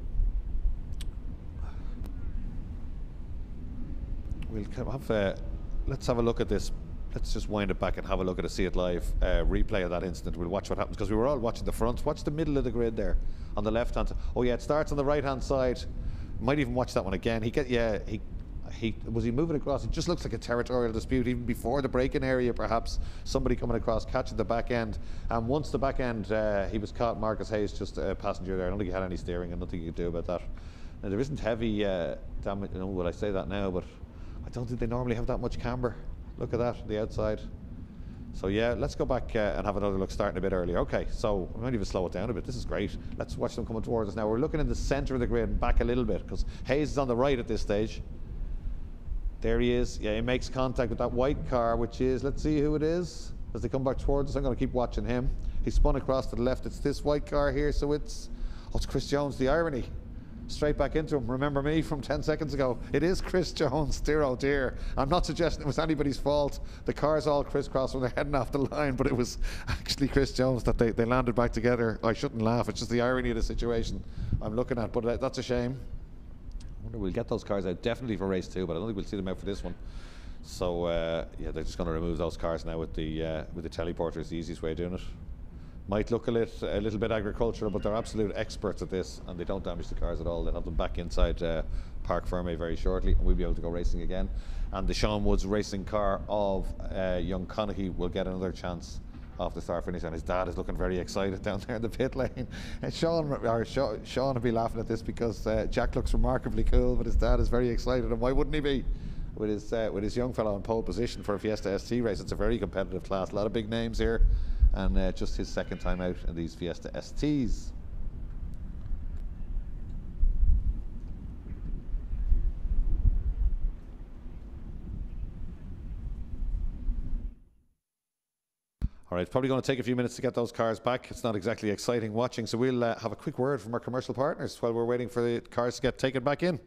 Let's have a look at this. Let's just wind it back and have a look at a See It Live replay of that incident. We'll watch what happens, because we were all watching the front. Watch the middle of the grid there on the left hand. Oh yeah, it starts on the right hand side. Might even watch that one again. He was he moving across? It just looks like a territorial dispute, even before the braking area. Perhaps somebody coming across, catching the back end. And once the back end, he was caught. Marcus Hayes, just a passenger there. I don't think he had any steering, and nothing you could do about that. Now there isn't heavy damage. You know, will I say that now? But I don't think they normally have that much camber. Look at that, the outside. So yeah, let's go back and have another look, starting a bit earlier. Okay, so we might even slow it down a bit. This is great. Let's watch them coming towards us now. We're looking in the centre of the grid and back a little bit, because Hayes is on the right at this stage. There he is. Yeah, he makes contact with that white car, which is, let's see who it is as they come back towards us. I'm going to keep watching him. He spun across to the left. It's this white car here, so it's Chris Jones. The irony. Straight back into him. Remember me from 10 seconds ago? It is Chris Jones, dear oh dear. I'm not suggesting it was anybody's fault. The cars all crisscrossed when they're heading off the line, but it was actually Chris Jones that they landed back together. I shouldn't laugh, it's just the irony of the situation I'm looking at, but that's a shame. I wonder we'll get those cars out definitely for race 2, but I don't think we'll see them out for this one. So yeah, they're just going to remove those cars now with the teleporter. Is the easiest way of doing it. Might look a little bit agricultural, but they're absolute experts at this, and they don't damage the cars at all. They'll have them back inside Parc Fermé very shortly, and we'll be able to go racing again. And the Sean Woods racing car of young Connaughey will get another chance off the start finish, and his dad is looking very excited down there in the pit lane. And Sean will be laughing at this, because Jack looks remarkably cool, but his dad is very excited, and why wouldn't he be? With his young fellow in pole position for a Fiesta ST race. It's a very competitive class, a lot of big names here. And just his second time out in these Fiesta STs. All right, it's probably going to take a few minutes to get those cars back. It's not exactly exciting watching, so we'll have a quick word from our commercial partners while we're waiting for the cars to get taken back in.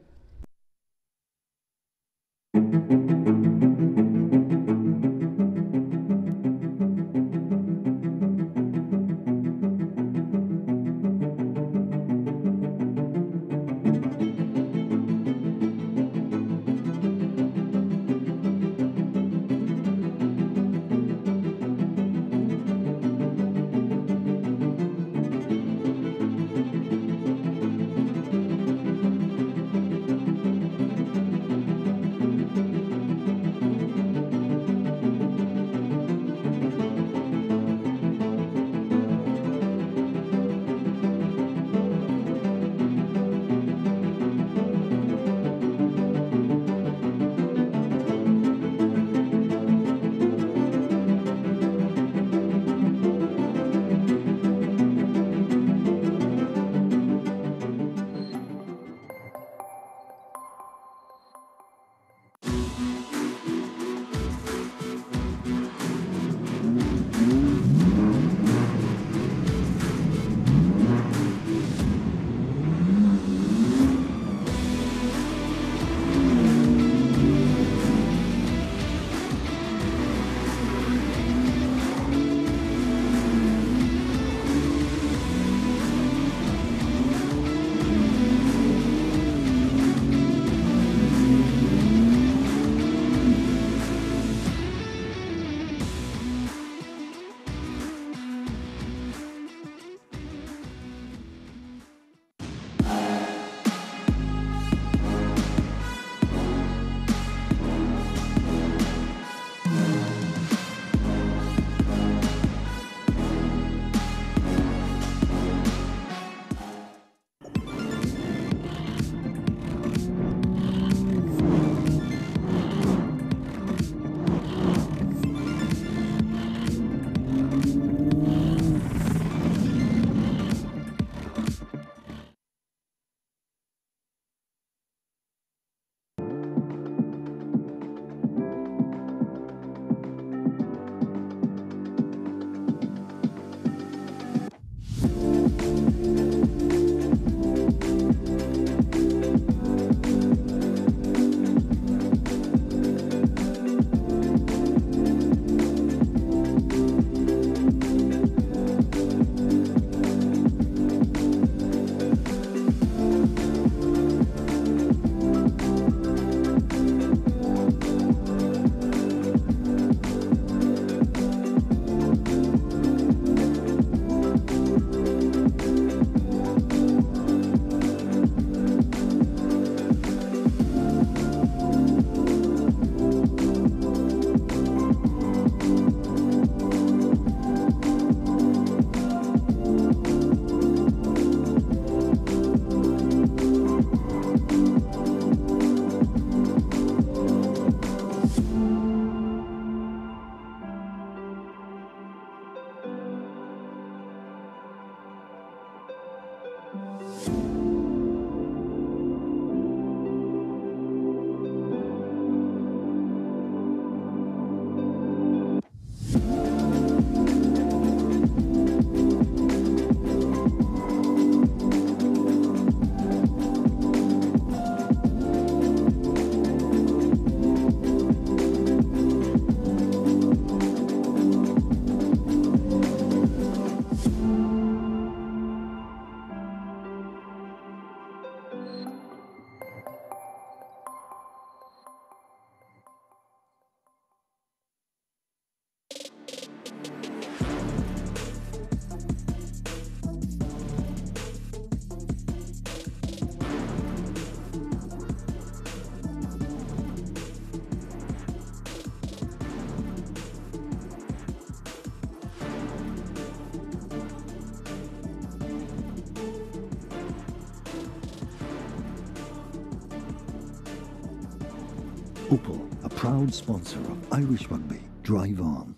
Opel, a proud sponsor of Irish rugby. Drive on.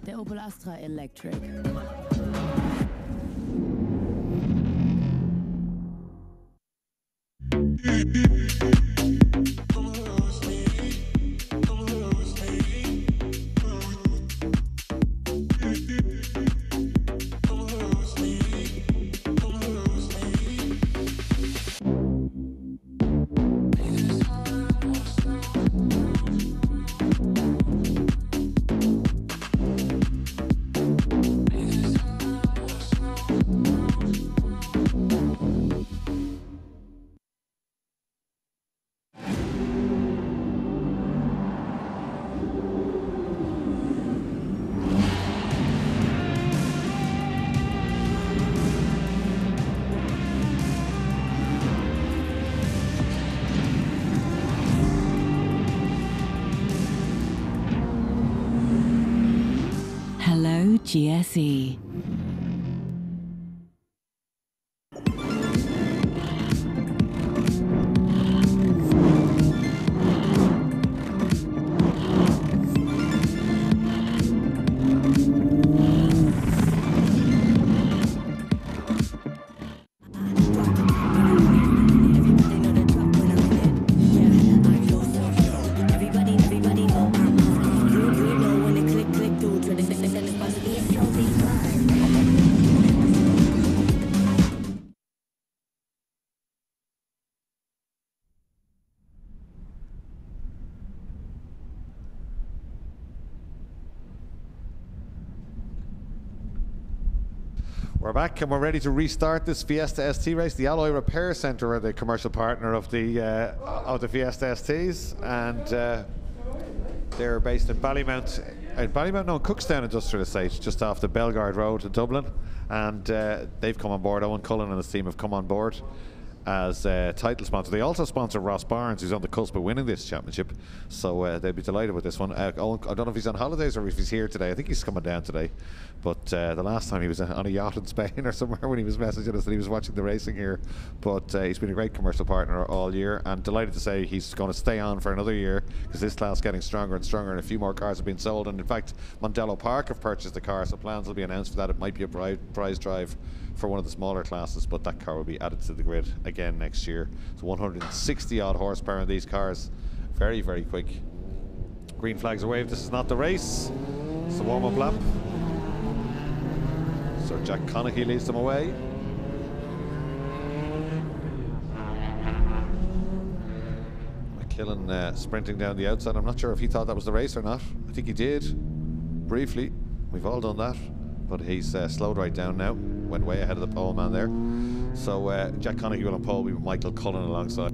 Der Opel Astra Electric. Hello, GSE. We're back and we're ready to restart this Fiesta ST race. The Alloy Repair Centre are the commercial partner of the Fiesta STs, and they're based in Ballymount, Cookstown Industrial Estate, just off the Belgard Road in Dublin. And they've come on board. Owen Cullen and his team have come on board as title sponsor. They also sponsor Ross Barnes, who's on the cusp of winning this championship, so they'd be delighted with this one. Owen, I don't know if he's on holidays or if he's here today. I think he's coming down today, but the last time he was on a yacht in Spain or somewhere when he was messaging us that he was watching the racing here. But he's been a great commercial partner all year, and delighted to say he's going to stay on for another year because this class is getting stronger and stronger, and a few more cars have been sold. And in fact, Mondello Park have purchased the car, so plans will be announced for that. It might be a prize drive for one of the smaller classes, but that car will be added to the grid again next year. So 160 odd horsepower in these cars, very, very quick. Green flags are waved. This is not the race, it's the warm-up lap. So Jack Conaghy leads them away. McKillen sprinting down the outside. I'm not sure if he thought that was the race or not. I think he did, briefly. We've all done that. But he's slowed right down now. Went way ahead of the pole man there. So Jack Conaghy will on pole with Michael Cullen alongside.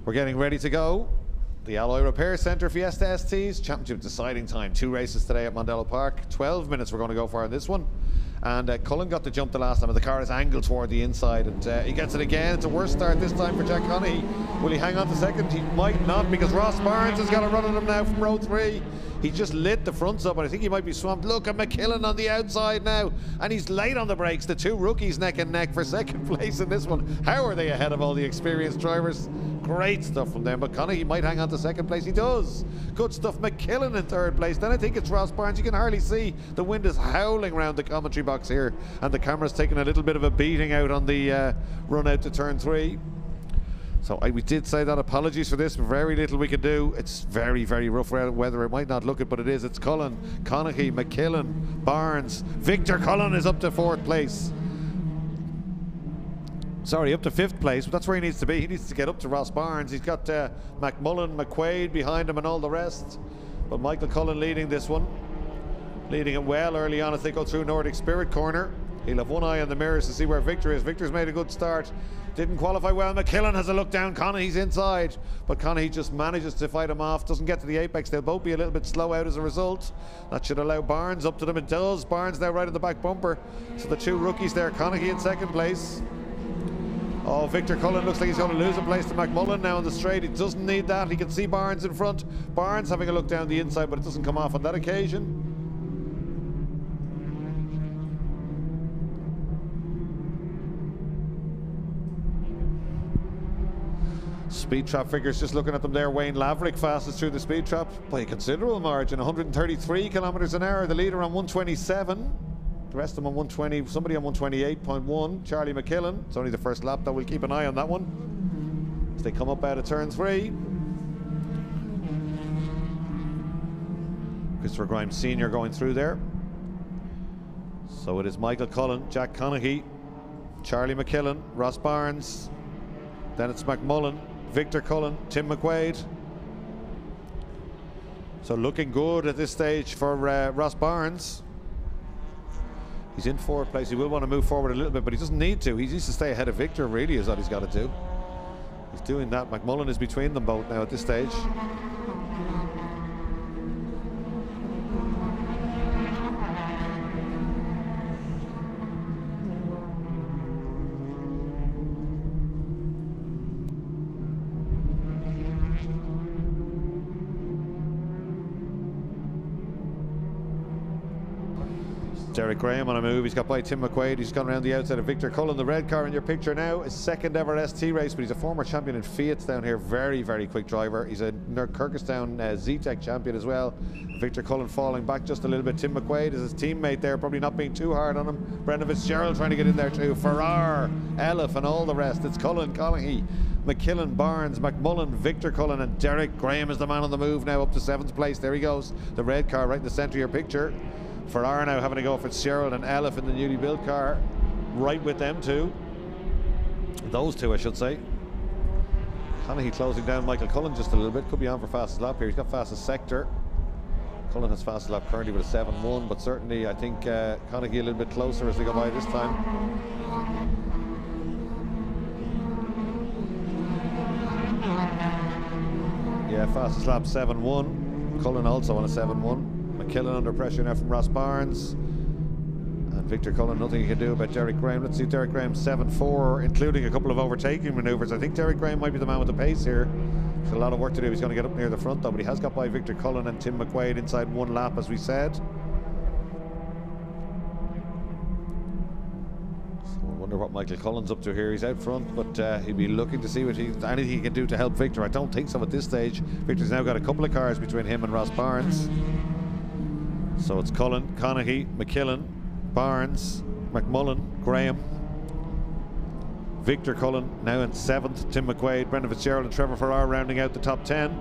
We're getting ready to go. The Alloy Repair Centre Fiesta STs, championship deciding time. 2 races today at Mondello Park. 12 minutes we're going to go for in this one. And Cullen got the jump the last time, and the car is angled toward the inside, and he gets it again. It's a worse start this time for Jack Conaghy. Will he hang on to second? He might not, because Ross Barnes has got a run at him now from row 3. He just lit the fronts up, and I think he might be swamped. Look at McKillen on the outside now, and he's late on the brakes. The 2 rookies neck and neck for second place in this one. How are they ahead of all the experienced drivers? Great stuff from them, but Conaghy might hang on to second place. He does. Good stuff. McKillen in third place. Then I think it's Ross Barnes. You can hardly see. The wind is howling around the commentary box here, and the camera's taking a little bit of a beating out on the run out to turn 3. So we did say that. Apologies for this. Very little we can do. It's very, very rough weather. It might not look it, but it is. It's Cullen, Conaghy, McKillen, Barnes. Victor Cullen is up to 4th place. Sorry, up to 5th place, but that's where he needs to be. He needs to get up to Ross Barnes. He's got McMullen, McQuaid behind him and all the rest. But Michael Cullen leading this one. Leading it well early on as they go through Nordic Spirit corner. He'll have one eye on the mirrors to see where Victor is. Victor's made a good start. Didn't qualify well. McKillen has a look down. Conaghy's inside, but Conaghy just manages to fight him off. Doesn't get to the apex. They'll both be a little bit slow out as a result. That should allow Barnes up to them. It does. Barnes now right in the back bumper. So the 2 rookies there. Conaghy in second place. Oh, Victor Cullen looks like he's going to lose a place to McMullen now on the straight. He doesn't need that. He can see Barnes in front. Barnes having a look down the inside, but it doesn't come off on that occasion. Speed trap figures, just looking at them there. Wayne Laverick fastest through the speed trap by a considerable margin, 133 kilometers an hour. The leader on 127. The rest of them on 120, somebody on 128.1. Charlie McKillen. It's only the first lap, though. We'll keep an eye on that one as they come up out of turn 3. Christopher Grimes Sr. going through there. So it is Michael Cullen, Jack Conaghy, Charlie McKillen, Ross Barnes. Then it's McMullen, Victor Cullen, Tim McQuaid. So looking good at this stage for Ross Barnes. He's in 4th place. He will want to move forward a little bit, but he doesn't need to. He needs to stay ahead of Victor, really, is what he's got to do. He's doing that. McMullen is between them both now at this stage. Derek Graham on a move. He's got by Tim McQuaid. He's gone around the outside of Victor Cullen. The red car in your picture now. His 2nd ever ST race, but he's a former champion in Fiat's down here. Very, very quick driver. He's a Kyrgyzstan Z-Tech champion as well. Victor Cullen falling back just a little bit. Tim McQuaid is his teammate there, probably not being too hard on him. Brendan Fitzgerald trying to get in there too. Farrar, Elif and all the rest. It's Cullen, Conaghy, McKillen, Barnes, McMullen, Victor Cullen, and Derek Graham is the man on the move now up to 7th place. There he goes. The red car right in the centre of your picture. Farrar now having to go for Fitzgerald and Elif in the newly built car, right with them two. Those two, I should say. Conaghy closing down Michael Cullen just a little bit. Could be on for fastest lap here. He's got fastest sector. Cullen has fastest lap currently with a 7.1, but certainly I think Conaghy a little bit closer as they go by this time. Yeah, fastest lap 7.1. Cullen also on a 7.1. McKillen under pressure now from Ross Barnes. And Victor Cullen, nothing he can do about Derek Graham. Let's see Derek Graham 7.4, including a couple of overtaking manoeuvres. I think Derek Graham might be the man with the pace here. There's a lot of work to do. He's going to get up near the front though, but he has got by Victor Cullen and Tim McQuaid inside 1 lap, as we said. So I wonder what Michael Cullen's up to here. He's out front, but he'll be looking to see what anything he can do to help Victor. I don't think so at this stage. Victor's now got a couple of cars between him and Ross Barnes. So it's Cullen, Conaghy, McKillen, Barnes, McMullen, Graham, Victor Cullen now in 7th, Tim McQuaid, Brendan Fitzgerald and Trevor Farrar rounding out the top 10.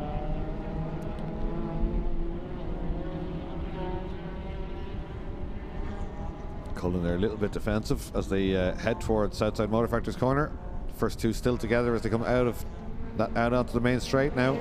Cullen there a little bit defensive as they head towards Southside Motor Factory's corner. First 2 still together as they come out onto the main straight now.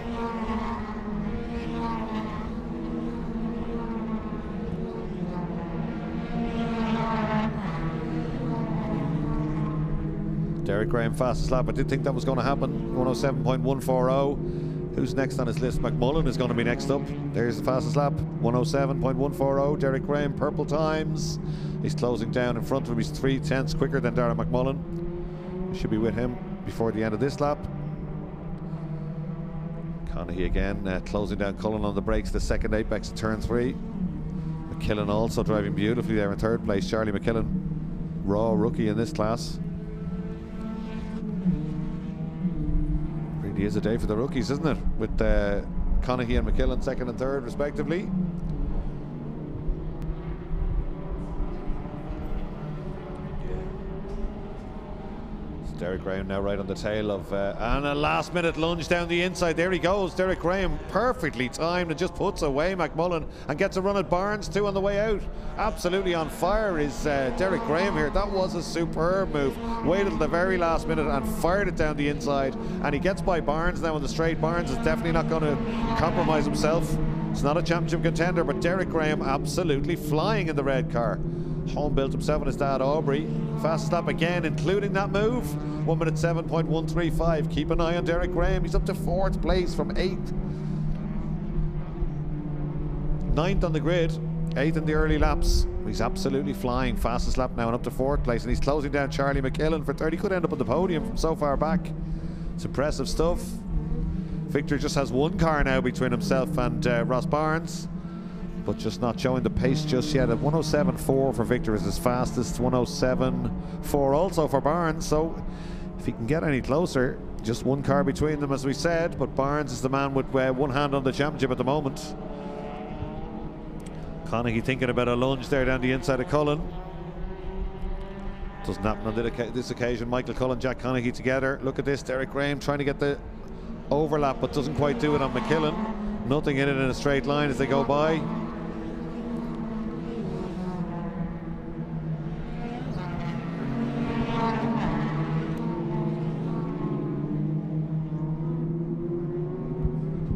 Derek Graham fastest lap. I did think that was going to happen 107.140. Who's next on his list? McMullen is going to be next up. There's the fastest lap, 107.140. Derek Graham, purple times. He's closing down in front of him. He's 3/10 quicker than Darragh McMullen. Should be with him before the end of this lap. Conaghy again, closing down Cullen on the brakes, the second apex of turn 3. McKillen also driving beautifully there in third place. Charlie McKillen, raw rookie in this class. Really is a day for the rookies, isn't it? With Conaghy and McKillen second and third respectively. Derek Graham now right on the tail of, and a last minute lunge down the inside. There he goes, Derek Graham, perfectly timed and just puts away McMullen and gets a run at Barnes too on the way out. Absolutely on fire is Derek Graham here. That was a superb move. Waited till the very last minute and fired it down the inside, and he gets by Barnes now on the straight. Barnes is definitely not going to compromise himself. It's not a championship contender, but Derek Graham absolutely flying in the red car. Home built himself and his dad Aubrey. Fastest lap again, including that move. 1:07.135. Keep an eye on Derek Graham. He's up to 4th place from 8th. 9th on the grid, 8th in the early laps. He's absolutely flying. Fastest lap now and up to 4th place. And he's closing down Charlie McKillen for 3rd. He could end up on the podium from so far back. It's impressive stuff. Victor just has one car now between himself and Ross Barnes, but just not showing the pace just yet. At 107.4 for Victor is his fastest, 107.4 also for Barnes. So if he can get any closer, just one car between them as we said, but Barnes is the man with one hand on the championship at the moment. Conaghy thinking about a lunge there down the inside of Cullen. Doesn't happen on this occasion. Michael Cullen, Jack Conaghy together. Look at this, Derek Graham trying to get the overlap but doesn't quite do it on McKillen. Nothing in it in a straight line as they go by.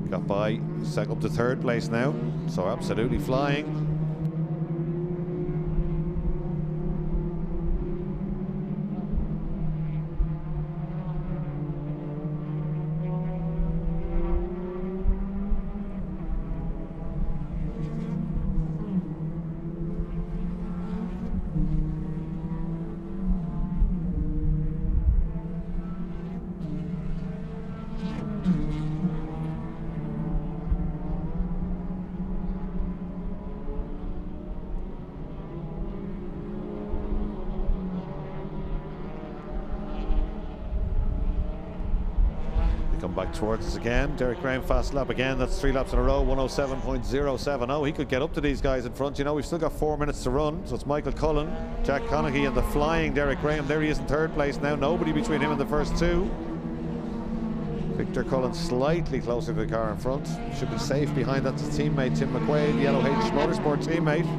Got by, set up to 3rd place now, so absolutely flying. Come back towards us again. Derek Graham fast lap again. That's 3 laps in a row. 107.070. He could get up to these guys in front. You know, we've still got 4 minutes to run. So it's Michael Cullen, Jack Conaghy, and the flying Derek Graham. There he is in 3rd place now. Nobody between him and the first 2. Victor Cullen slightly closer to the car in front. Should be safe behind. That's his teammate Tim McQuaid, the LOH Motorsport teammate.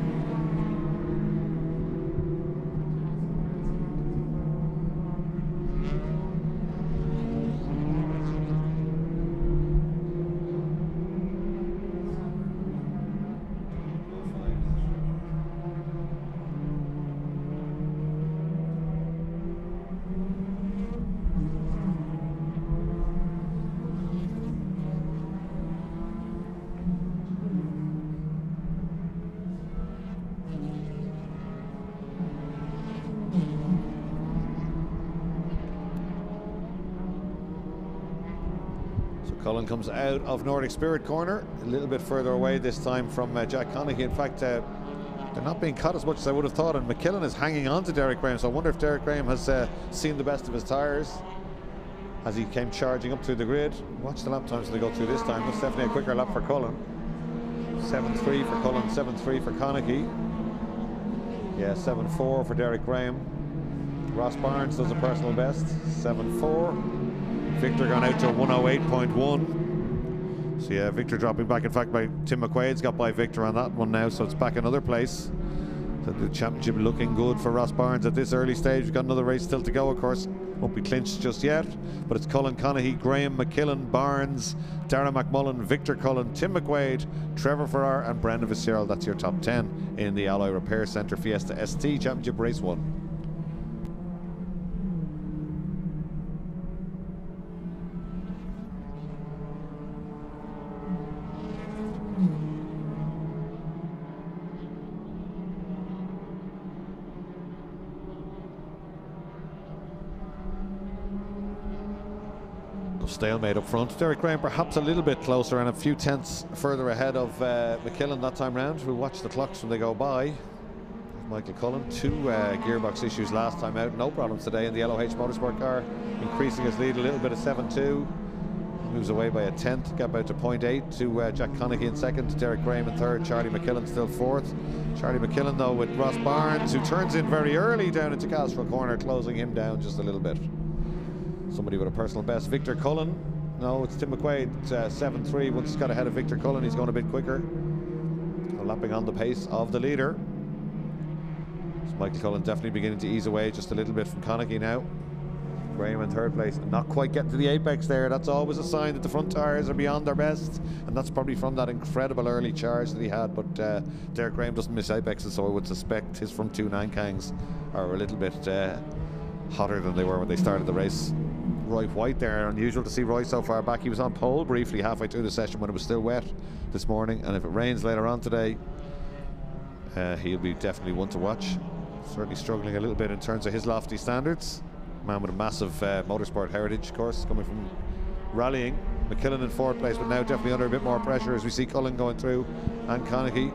Cullen comes out of Nordic Spirit corner, a little bit further away this time from Jack Conaghy. In fact, they're not being cut as much as I would have thought, and McKillen is hanging on to Derek Graham, so I wonder if Derek Graham has seen the best of his tyres as he came charging up through the grid. Watch the lap times as they go through this time. That's definitely a quicker lap for Cullen. 7.3 for Cullen, 7.3 for Conaghy. Yeah, 7.4 for Derek Graham. Ross Barnes does a personal best, 7.4. Victor gone out to 108.1. So yeah, Victor dropping back. In fact, Tim McQuaid's got by Victor on that one now, so it's back another place. So the championship looking good for Ross Barnes at this early stage. We've got another race still to go, of course. Won't be clinched just yet, but it's Cullen, Conaghy, Graham, McKillen, Barnes, Darragh McMullen, Victor Cullen, Tim McQuaid, Trevor Farrar and Brendan Fitzgerald. That's your top 10 in the Alloy Repair Centre Fiesta ST Championship Race 1. stalemate up front. Derek Graham perhaps a little bit closer and a few tenths further ahead of McKillen that time round. We'll watch the clocks when they go by. Michael Cullen, 2 gearbox issues last time out, no problems today in the LOH Motorsport car, increasing his lead a little bit at 7-2. Moves away by a tenth, got about to 0.8 to Jack Conaghy in second, Derek Graham in third, Charlie McKillen still fourth. Charlie McKillen though with Ross Barnes, who turns in very early down into Castro Corner, closing him down just a little bit. Somebody with a personal best, Victor Cullen. No, it's Tim McQuaid, 7-3. Once he's got ahead of Victor Cullen, he's going a bit quicker. Lapping on the pace of the leader. So Michael Cullen definitely beginning to ease away just a little bit from Conaghy now. Graham in third place, not quite getting to the apex there. That's always a sign that the front tyres are beyond their best, and that's probably from that incredible early charge that he had. But Derek Graham doesn't miss apexes, so I would suspect his front 2 Nankangs are a little bit hotter than they were when they started the race. Roy White there, unusual to see Roy so far back. He was on pole briefly halfway through the session when it was still wet this morning, and if it rains later on today, he'll be definitely one to watch. Certainly struggling a little bit in terms of his lofty standards. Man with a massive motorsport heritage, of course, coming from rallying. McKillen in fourth place, but now definitely under a bit more pressure as we see Cullen going through and Conaghy.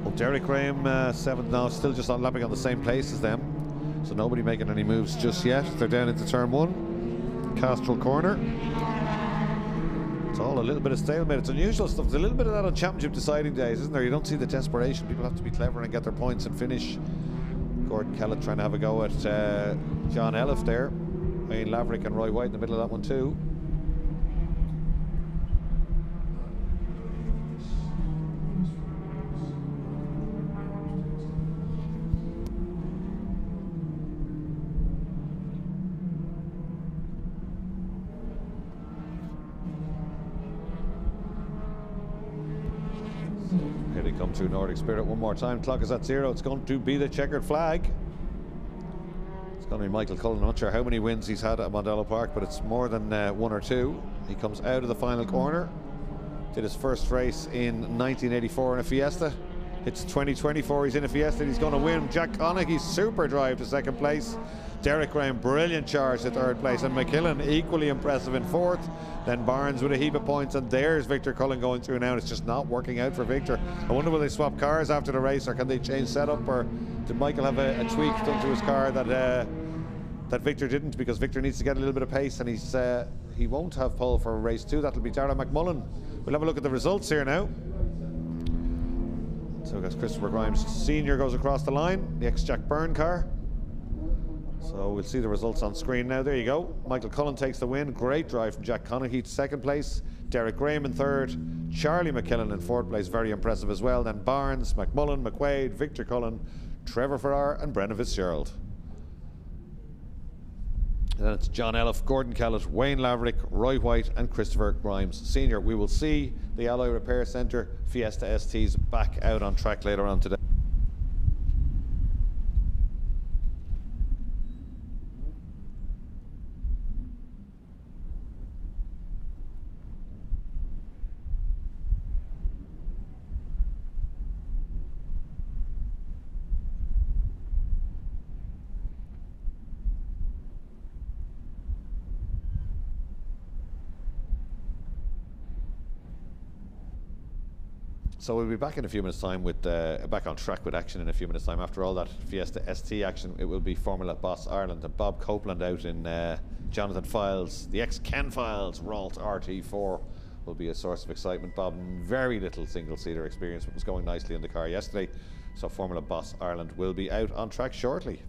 Oh, Derek Graham seventh now, still just on lapping on the same pace as them. So nobody making any moves just yet. They're down into turn 1, Castrol Corner. It's all a little bit of stalemate. It's unusual stuff. There's a little bit of that on championship deciding days, isn't there? You don't see the desperation. People have to be clever and get their points and finish. Gordon Kellett trying to have a go at John Elliff there. Wayne Laverick and Roy White in the middle of that one too. Here they come through Nordic Spirit one more time. Clock is at 0. It's going to be the checkered flag. It's going to be Michael Cullen. I'm not sure how many wins he's had at Mondello Park, but it's more than 1 or 2. He comes out of the final corner. Did his first race in 1984 in a Fiesta. It's 2024, he's in a Fiesta and he's going to win. Jack Conaghy, super drive to second place. Derek Graham, brilliant charge to third place. And McKillen, equally impressive in fourth. Then Barnes with a heap of points. And there's Victor Cullen going through now. It's just not working out for Victor. I wonder will they swap cars after the race, or can they change setup, or did Michael have a tweak done to his car that Victor didn't, because Victor needs to get a little bit of pace, and he won't have pole for race 2. That'll be Darragh McMullen. We'll have a look at the results here now. So as Christopher Grimes Sr. goes across the line, the ex-Jack Byrne car. So we'll see the results on screen now. There you go. Michael Cullen takes the win. Great drive from Jack Conaghy to second place. Derek Graham in third. Charlie McKillen in fourth place. Very impressive as well. Then Barnes, McMullen, McQuaid, Victor Cullen, Trevor Farrar and Brennan Fitzgerald. And then it's John Elliff, Gordon Kellett, Wayne Laverick, Roy White and Christopher Grimes Sr. We will see the Alloy Repair Centre Fiesta STs back out on track later on today. So we'll be back in a few minutes' time with back on track with action in a few minutes' time. After all that Fiesta ST action, it will be Formula Boss Ireland and Bob Copeland out in Jonathan Files, the ex-Ken Files Ralt RT4 will be a source of excitement. Bob, very little single-seater experience, but was going nicely in the car yesterday. So Formula Boss Ireland will be out on track shortly.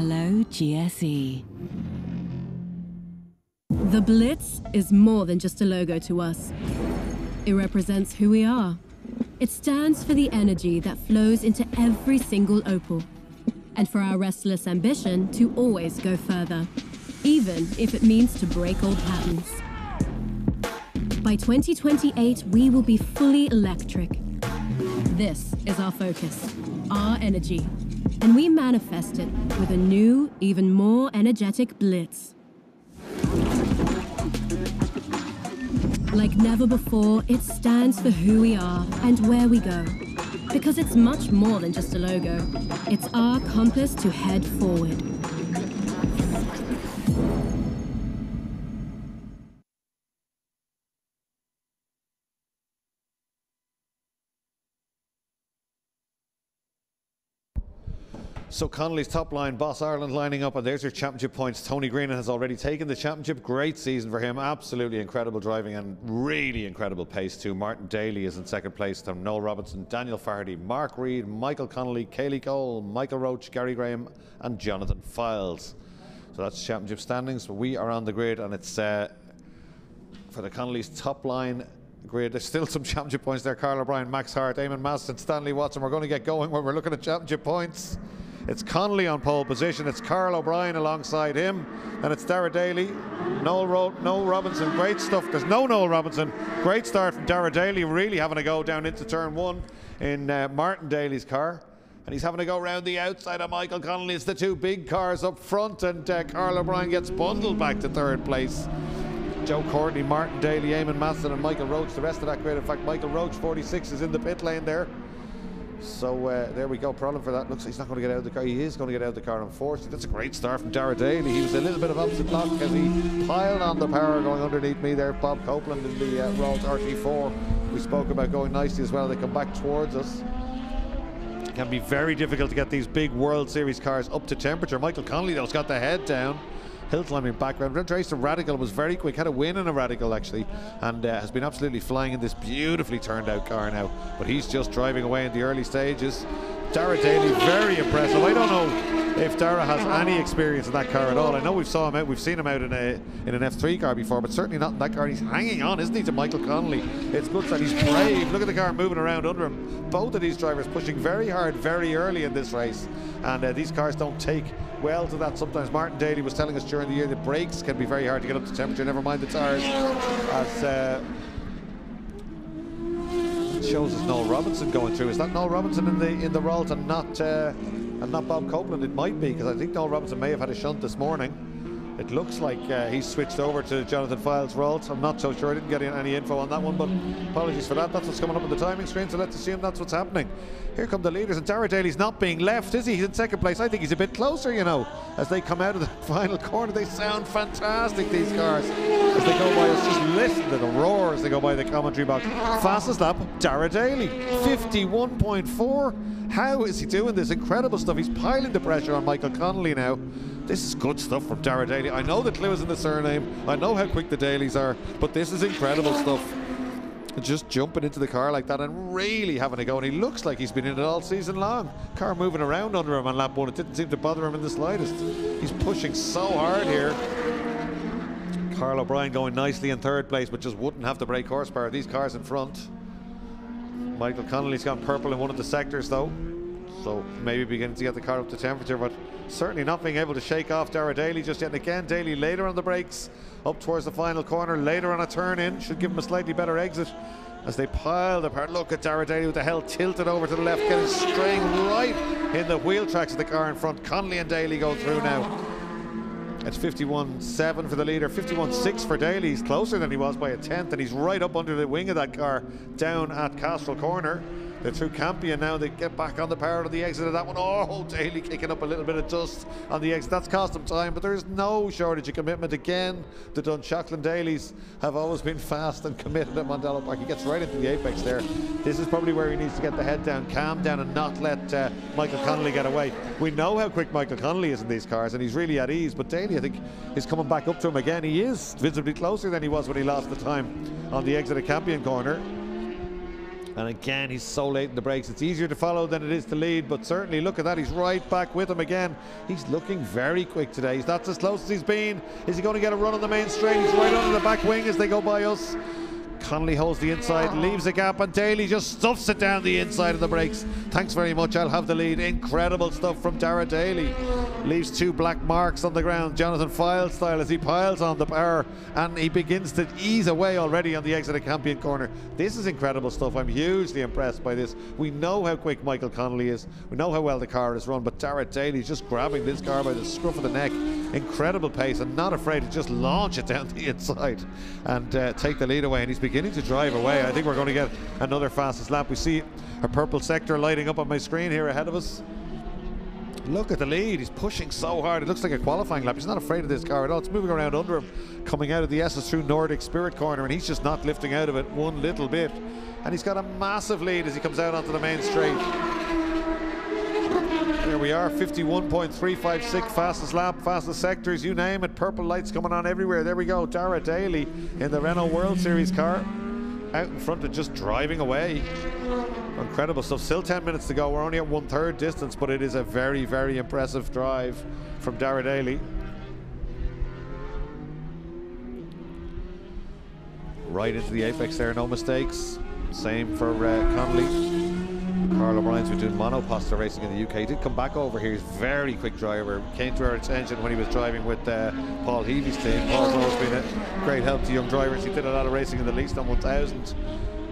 Hello, GSE. The Blitz is more than just a logo to us. It represents who we are. It stands for the energy that flows into every single opal, and for our restless ambition to always go further, even if it means to break old patterns. By 2028, we will be fully electric. This is our focus, our energy, and we manifest it with a new, even more energetic Blitz. Like never before, it stands for who we are and where we go. Because it's much more than just a logo. It's our compass to head forward. So Connolly's top line, Boss Ireland lining up, and there's your championship points. Tony Greenan has already taken the championship. Great season for him. Absolutely incredible driving and really incredible pace too. Martin Daly is in second place. Noel Robinson, Daniel Fardy, Mark Reed, Michael Connolly, Kaylee Cole, Michael Roach, Gary Graham and Jonathan Files. So that's championship standings. We are on the grid, and it's for the Connolly's top line grid. There's still some championship points there. Carl O'Brien, Max Hart, Eamon Maston, Stanley Watson. We're going to get going when we're looking at championship points. It's Connolly on pole position. It's Carl O'Brien alongside him. And it's Dara Daly. Noel Robinson. Great stuff. There's no Noel Robinson. Great start from Dara Daly. Really having a go down into turn one in Martin Daly's car. And he's having to go around the outside of Michael Connolly. It's the two big cars up front. And Carl O'Brien gets bundled back to third place. Joe Courtney, Martin Daly, Eamon Maston and Michael Roach. The rest of that grid. In fact, Michael Roach, 46, is in the pit lane there. So there we go. Problem for that. Looks like he's not going to get out of the car. He is going to get out of the car, unfortunately. That's a great start from Dara Daly. He was a little bit of opposite block as he piled on the power going underneath me there. Bob Copeland in the Rolls RT4. We spoke about going nicely as well. They come back towards us. It can be very difficult to get these big World Series cars up to temperature. Michael Connolly, though, has got the head down. Hill climbing background. Raced a Radical, was very quick, had a win in a Radical actually, and has been absolutely flying in this beautifully turned out car now. But he's just driving away in the early stages. Dara Daly, very impressive. I don't know if Dara has any experience in that car at all. I know we've seen him out in an F3 car before, but certainly not in that car. He's hanging on, isn't he, to Michael Connolly? It's good that he's brave. Look at the car moving around under him. Both of these drivers pushing very hard very early in this race, and these cars don't take well to that sometimes. Martin Daly was telling us during the year that brakes can be very hard to get up to temperature, never mind the tyres. As shows us Noel Robinson going through. Is that Noel Robinson in the Ralton, not and not Bob Copeland. It might be, because I think Noel Robinson may have had a shunt this morning. It looks like he's switched over to Jonathan Files' role. I'm not so sure. I didn't get any info on that one, but apologies for that. That's what's coming up on the timing screen, so let's assume that's what's happening. Here come the leaders, and Dara Daly's not being left, is he? He's in second place. I think he's a bit closer, you know, as they come out of the final corner. They sound fantastic, these cars, as they go by us. Just listen to the roar as they go by the commentary box. Fastest lap, Dara Daly, 51.4. How is he doing this? Incredible stuff. He's piling the pressure on Michael Connolly now. This is good stuff from Dara Daly. I know the clue is in the surname. I know how quick the Dalys are, but this is incredible stuff. Just jumping into the car like that and really having a go. And he looks like he's been in it all season long. Car moving around under him on lap 1. It didn't seem to bother him in the slightest. He's pushing so hard here. Carl O'Brien going nicely in third place, but just wouldn't have the brake horsepower. These cars in front. Michael Connolly's gone purple in one of the sectors though, so maybe beginning to get the car up to temperature, but certainly not being able to shake off Dara Daly just yet. And again, Daly later on the brakes, up towards the final corner, later on a turn in, should give him a slightly better exit as they pile apart. Look at Dara Daly with the hell tilted over to the left, getting straying right in the wheel tracks of the car in front. Connolly and Daly go through now. It's 51.7 for the leader, 51.6 for Daly. He's closer than he was by a tenth, and he's right up under the wing of that car down at Castrol Corner. They're through Campion now. They get back on the power of the exit of that one. Oh, Daly kicking up a little bit of dust on the exit. That's cost him time, but there's no shortage of commitment. Again, the Dunshaughlin Dalys have always been fast and committed at Mondello Park. He gets right into the apex there. This is probably where he needs to get the head down, calm down, and not let Michael Connolly get away. We know how quick Michael Connolly is in these cars, and he's really at ease, but Daly, I think, is coming back up to him again. He is visibly closer than he was when he lost the time on the exit of Campion Corner. And again, he's so late in the brakes. It's easier to follow than it is to lead, but certainly look at that. He's right back with him again. He's looking very quick today. That's as close as he's been. Is he going to get a run on the main straight? He's right under the back wing as they go by us. Connolly holds the inside, leaves a gap, and Daly just stuffs it down the inside of the brakes. Thanks very much, I'll have the lead. Incredible stuff from Dara Daly. Leaves two black marks on the ground, Jonathan Files style, as he piles on the power, and he begins to ease away already on the exit of Campion Corner. This is incredible stuff. I'm hugely impressed by this. We know how quick Michael Connolly is. We know how well the car is run, but Dara Daly's just grabbing this car by the scruff of the neck. Incredible pace, and not afraid to just launch it down the inside and take the lead away, and he's beginning to drive away. I think we're going to get another fastest lap. We see a purple sector lighting up on my screen here ahead of us. Look at the lead. He's pushing so hard. It looks like a qualifying lap. He's not afraid of this car at all. It's moving around under him, coming out of the SS through Nordic Spirit Corner, and he's just not lifting out of it one little bit. And he's got a massive lead as he comes out onto the main straight. There we are, 51.356, fastest lap, fastest sectors, you name it. Purple lights coming on everywhere. There we go, Dara Daly in the Renault World Series car, out in front and just driving away. Incredible stuff. Still 10 minutes to go. We're only at 1/3 distance, but it is a very, very impressive drive from Dara Daly. Right into the apex there, no mistakes. Same for Connolly. Carl O'Brien's been doing monoposter racing in the UK. He did come back over here. He's a very quick driver. Came to our attention when he was driving with Paul Healy's team. Paul's always been a great help to young drivers. He did a lot of racing in the Leaston 1000,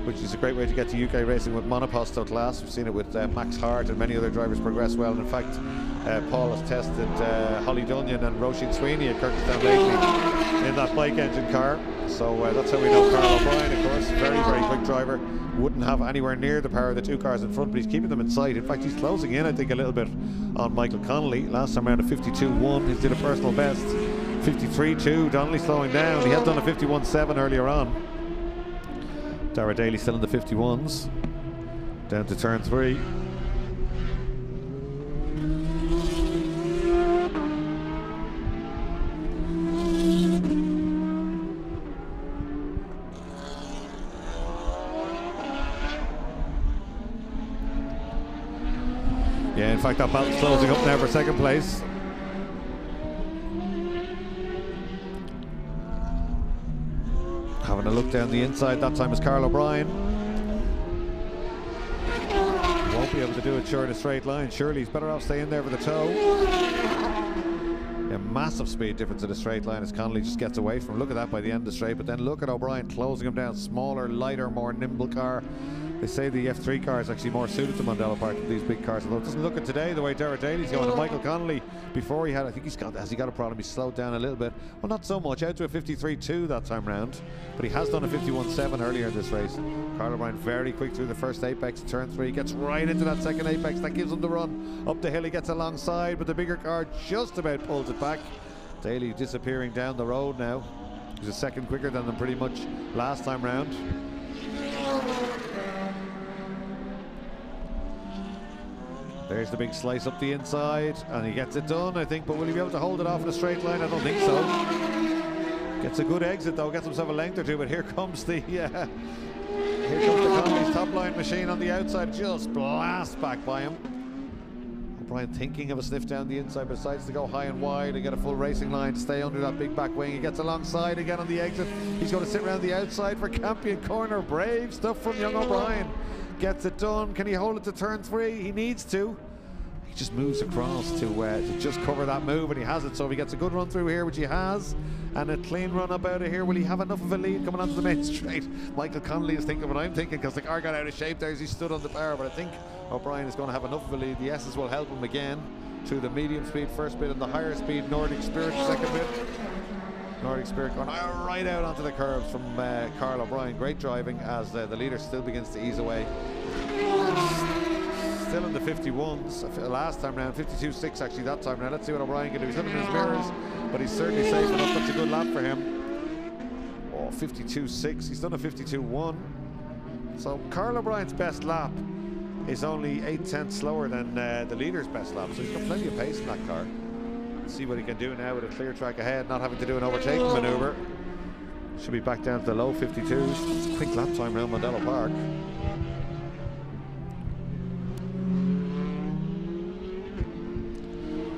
which is a great way to get to UK racing with monoposto class. We've seen it with Max Hart and many other drivers progress well. And in fact, Paul has tested Holly Dunyan and Roisin Sweeney at Kirkstown lately in that bike engine car. So that's how we know Carl O'Brien, of course. Very, very quick driver. Wouldn't have anywhere near the power of the two cars in front, but he's keeping them in sight. In fact, he's closing in, I think, a little bit on Michael Connolly. Last time around a 52.1, he did a personal best. 53.2, Donnelly slowing down. He had done a 51.7 earlier on. Dara Daly still in the 51s. Down to turn 3. Yeah, in fact, that battle's closing up now for second place. Having a look down the inside, that time is Carl O'Brien. Won't be able to do it sure in a straight line. Surely he's better off staying there for the toe. A massive speed difference in a straight line as Connolly just gets away from him. Look at that by the end of the straight, but then look at O'Brien closing him down. Smaller, lighter, more nimble car. They say the F3 car is actually more suited to Mondello Park than these big cars, although it doesn't look it today the way Dara Daly's going. And Michael Connolly, before he had, I think has he got a problem? He slowed down a little bit. Well, not so much, out to a 53.2 that time round, but he has done a 51.7 earlier in this race. Carl O'Brien very quick through the first apex, turn 3, gets right into that second apex, that gives him the run. Up the hill he gets alongside, but the bigger car just about pulls it back. Daly disappearing down the road now. He's a second quicker than them pretty much last time round. There's the big slice up the inside, and he gets it done, I think, but will he be able to hold it off in a straight line? I don't think so. Gets a good exit though, gets himself a length or two, but here comes the Connolly's top line machine on the outside, just blasts back by him. O'Brien thinking of a sniff down the inside, but decides to go high and wide and get a full racing line to stay under that big back wing. He gets alongside again on the exit. He's going to sit around the outside for Campion corner. Brave stuff from young O'Brien. Gets it done. Can he hold it to turn 3? He needs to. He just moves across to just cover that move, and he has it. So if he gets a good run through here, which he has, and a clean run up out of here, will he have enough of a lead coming onto the main straight? Michael Connolly is thinking what I'm thinking, because the car got out of shape there as he stood on the bar, but I think O'Brien is going to have enough of a lead. The S's will help him again to the medium speed first bit and the higher speed Nordic Spirit second bit. Nordic Spirit going right out onto the curves from Carl O'Brien. Great driving as the leader still begins to ease away. Still in the 51s last time round, 52.6 actually that time round. Let's see what O'Brien can do. He's looking in his mirrors, but he's certainly safe enough. That's a good lap for him. Oh, 52.6. He's done a 52.1. So Carl O'Brien's best lap is only 8/10 slower than the leader's best lap. So he's got plenty of pace in that car. See what he can do now with a clear track ahead, not having to do an overtaking maneuver. Should be back down to the low 52s. It's a quick lap time around Mondello Park.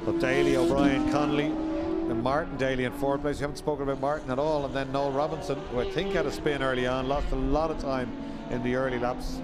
So Daly, O'Brien, Connolly, and Martin Daly in fourth place. We haven't spoken about Martin at all. And then Noel Robinson, who I think had a spin early on, lost a lot of time in the early laps.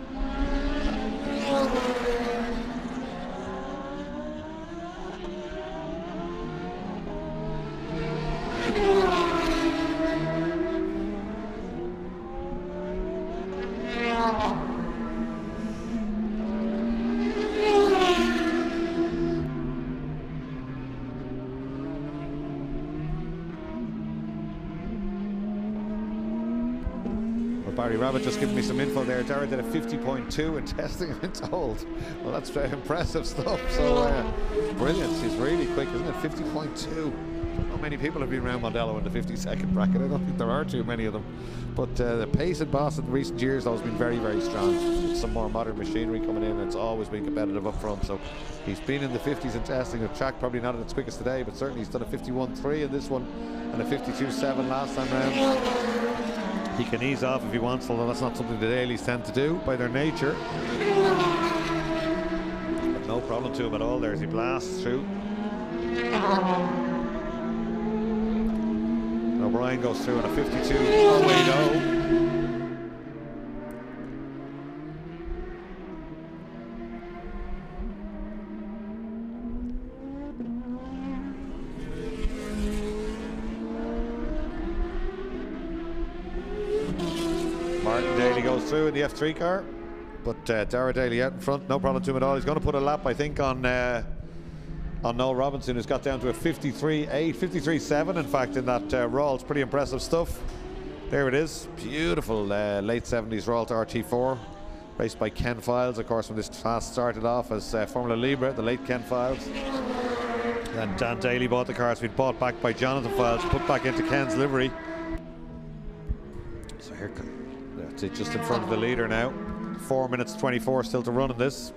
Barry Rabbit just giving me some info there. Dara did a 50.2 in testing, I'm told. Well, that's very impressive stuff. So brilliant. He's really quick, isn't it? 50.2. Not many people have been around Mondello in the 50-second bracket. I don't think there are too many of them. But the pace at Boston in recent years though has been very, very strong. With some more modern machinery coming in, it's always been competitive up front. So he's been in the 50s in testing. The track probably not at its quickest today, but certainly he's done a 51.3 in this one and a 52.7 last time round. He can ease off if he wants, although that's not something the Dailies tend to do by their nature. But no problem to him at all there as he blasts through. And O'Brien goes through on a 52.0. Martin Daly goes through in the F3 car, but Dara Daly out in front, no problem to him at all. He's going to put a lap, I think, on Noel Robinson, who's got down to a 53.8, 53.7 in fact in that roll. It's pretty impressive stuff. There it is, beautiful late 70s Ralt RT4, raced by Ken Files, of course, when this class started off as Formula Libre, the late Ken Files. Then Dan Daly bought the car. It's been bought back by Jonathan Files, put back into Ken's livery. So here comes. That's it, just in front of the leader now. 4 minutes 24 still to run in this.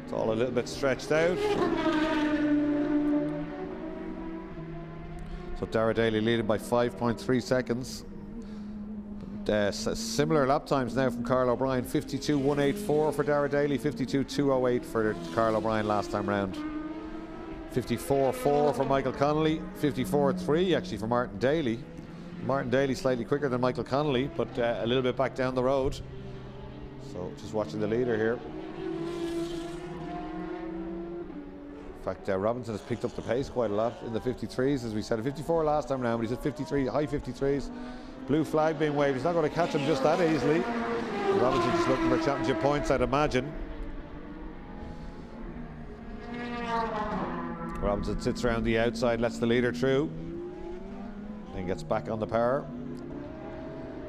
It's all a little bit stretched out. So Dara Daly leading by 5.3 seconds. Similar lap times now from Carl O'Brien. 52.184 for Dara Daly, 52.208 for Carl O'Brien last time round. 54.4 for Michael Connolly, 54.3 actually for Martin Daly. Martin Daly slightly quicker than Michael Connolly, but a little bit back down the road. So just watching the leader here. In fact, Robinson has picked up the pace quite a lot in the 53s, as we said. 54 last time round, but he's at 53, high 53s. Blue flag being waved. He's not going to catch him just that easily. Robinson just looking for championship points, I'd imagine. Robinson sits around the outside, lets the leader through, then gets back on the power.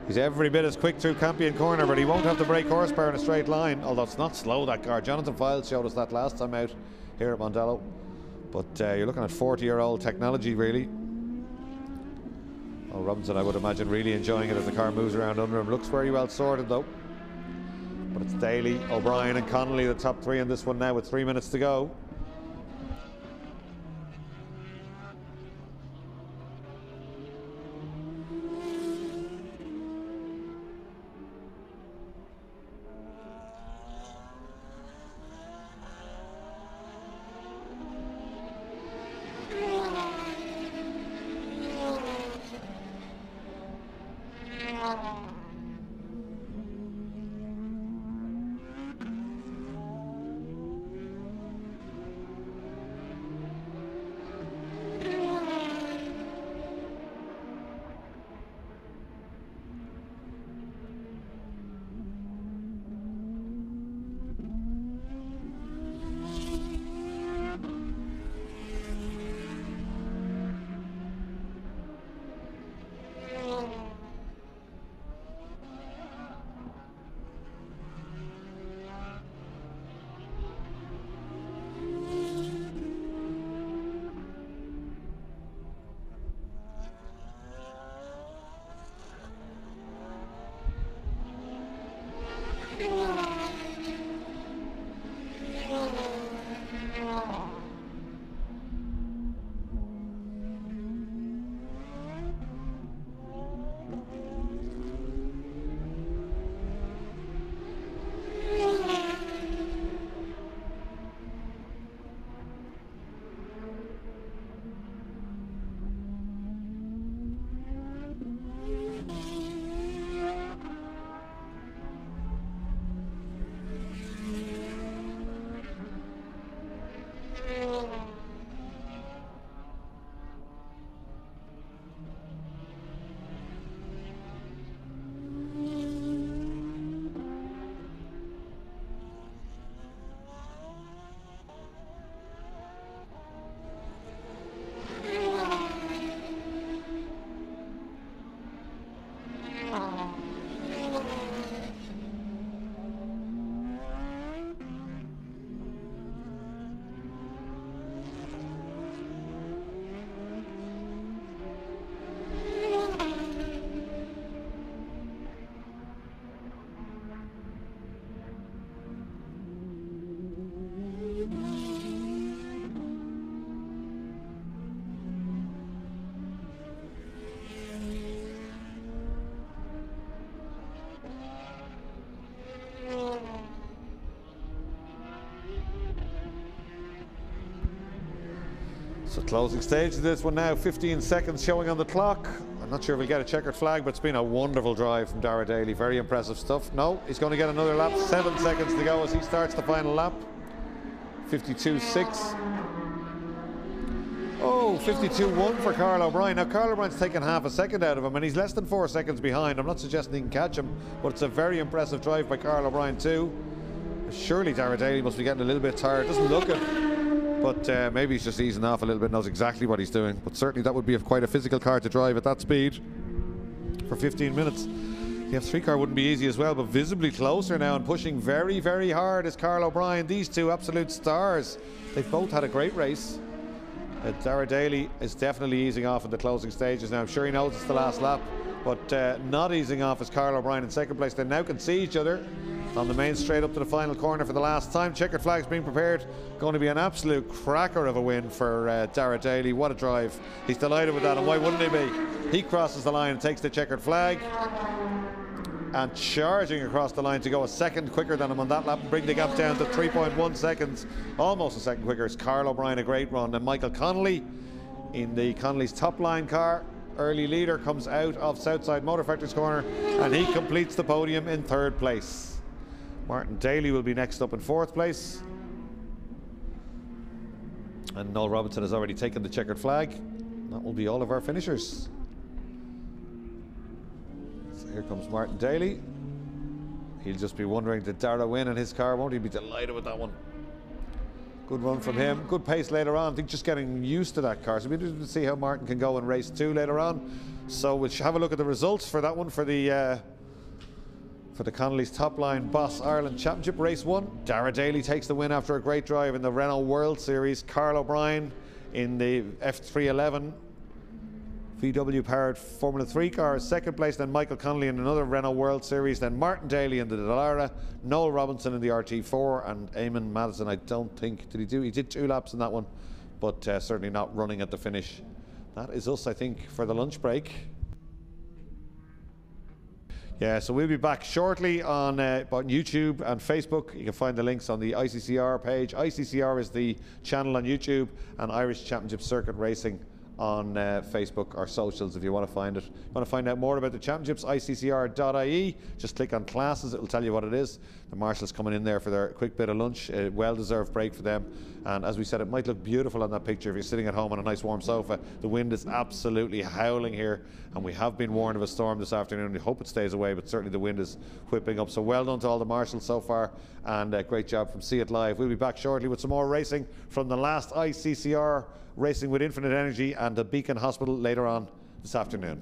He's every bit as quick through Campion Corner, but he won't have the brake horsepower in a straight line, although it's not slow, that car. Jonathan Files showed us that last time out here at Mondello. But you're looking at 40-year-old technology, really. Oh, Robinson, I would imagine, really enjoying it as the car moves around under him. Looks very well sorted, though. But it's Daly, O'Brien and Connolly, the top three in this one now with 3 minutes to go. So closing stage of this one now, 15 seconds showing on the clock. I'm not sure if we'll get a checkered flag, but it's been a wonderful drive from Dara Daly. Very impressive stuff. No, he's going to get another lap. 7 seconds to go as he starts the final lap. 52.6. Oh, 52.1 for Carl O'Brien. Now, Carl O'Brien's taken half a second out of him, and he's less than 4 seconds behind. I'm not suggesting he can catch him, but it's a very impressive drive by Carl O'Brien too. Surely Dara Daly must be getting a little bit tired. Doesn't look it. But maybe he's just easing off a little bit, knows exactly what he's doing. But certainly that would be quite a physical car to drive at that speed for 15 minutes. The F3 car wouldn't be easy as well, but visibly closer now and pushing very, very hard is Carl O'Brien. These two absolute stars. They've both had a great race. Dara Daly is definitely easing off in the closing stages now. I'm sure he knows it's the last lap, but not easing off is Carl O'Brien in second place. They now can see each other on the main straight up to the final corner for the last time. Checkered flags being prepared. Going to be an absolute cracker of a win for Dara Daly. What a drive. He's delighted with that, and why wouldn't he be? He crosses the line and takes the checkered flag. And charging across the line to go a second quicker than him on that lap and bring the gap down to 3.1 seconds. Almost a second quicker. It's Carl O'Brien, a great run. And Michael Connolly in the Connolly's top line car. Early leader comes out of Southside Motor Factory's corner and he completes the podium in third place. Martin Daly will be next up in fourth place. And Noel Robinson has already taken the checkered flag. That will be all of our finishers. So here comes Martin Daly. He'll just be wondering, did Dara win in his car? Won't he be delighted with that one? Good run from him. Good pace later on. I think just getting used to that car. So we'll be interested to see how Martin can go in race 2 later on. So we'll have a look at the results for that one for the Connolly's Top Line Boss Ireland Championship. Race 1, Dara Daly takes the win after a great drive in the Renault World Series. Carl O'Brien in the F311 VW powered Formula 3 car is second place. Then Michael Connolly in another Renault World Series. Then Martin Daly in the Dallara, Noel Robinson in the RT4, and Eamon Madison, I don't think, he did 2 laps in that one, but certainly not running at the finish. That is us, I think, for the lunch break. Yeah, so we'll be back shortly on YouTube and Facebook. You can find the links on the ICCR page. ICCR is the channel on YouTube, and Irish Championship Circuit Racing on Facebook or socials if you want to find it. If you want to find out more about the championships, iccr.ie, just click on classes, it'll tell you what it is. The marshals coming in there for their quick bit of lunch, a well-deserved break for them. And as we said, it might look beautiful on that picture if you're sitting at home on a nice warm sofa. The wind is absolutely howling here, and we have been warned of a storm this afternoon. We hope it stays away, but certainly the wind is whipping up. So well done to all the marshals so far, and great job from See It Live. We'll be back shortly with some more racing from the last ICCR Racing with Infinite Energy and the Beacon Hospital later on this afternoon.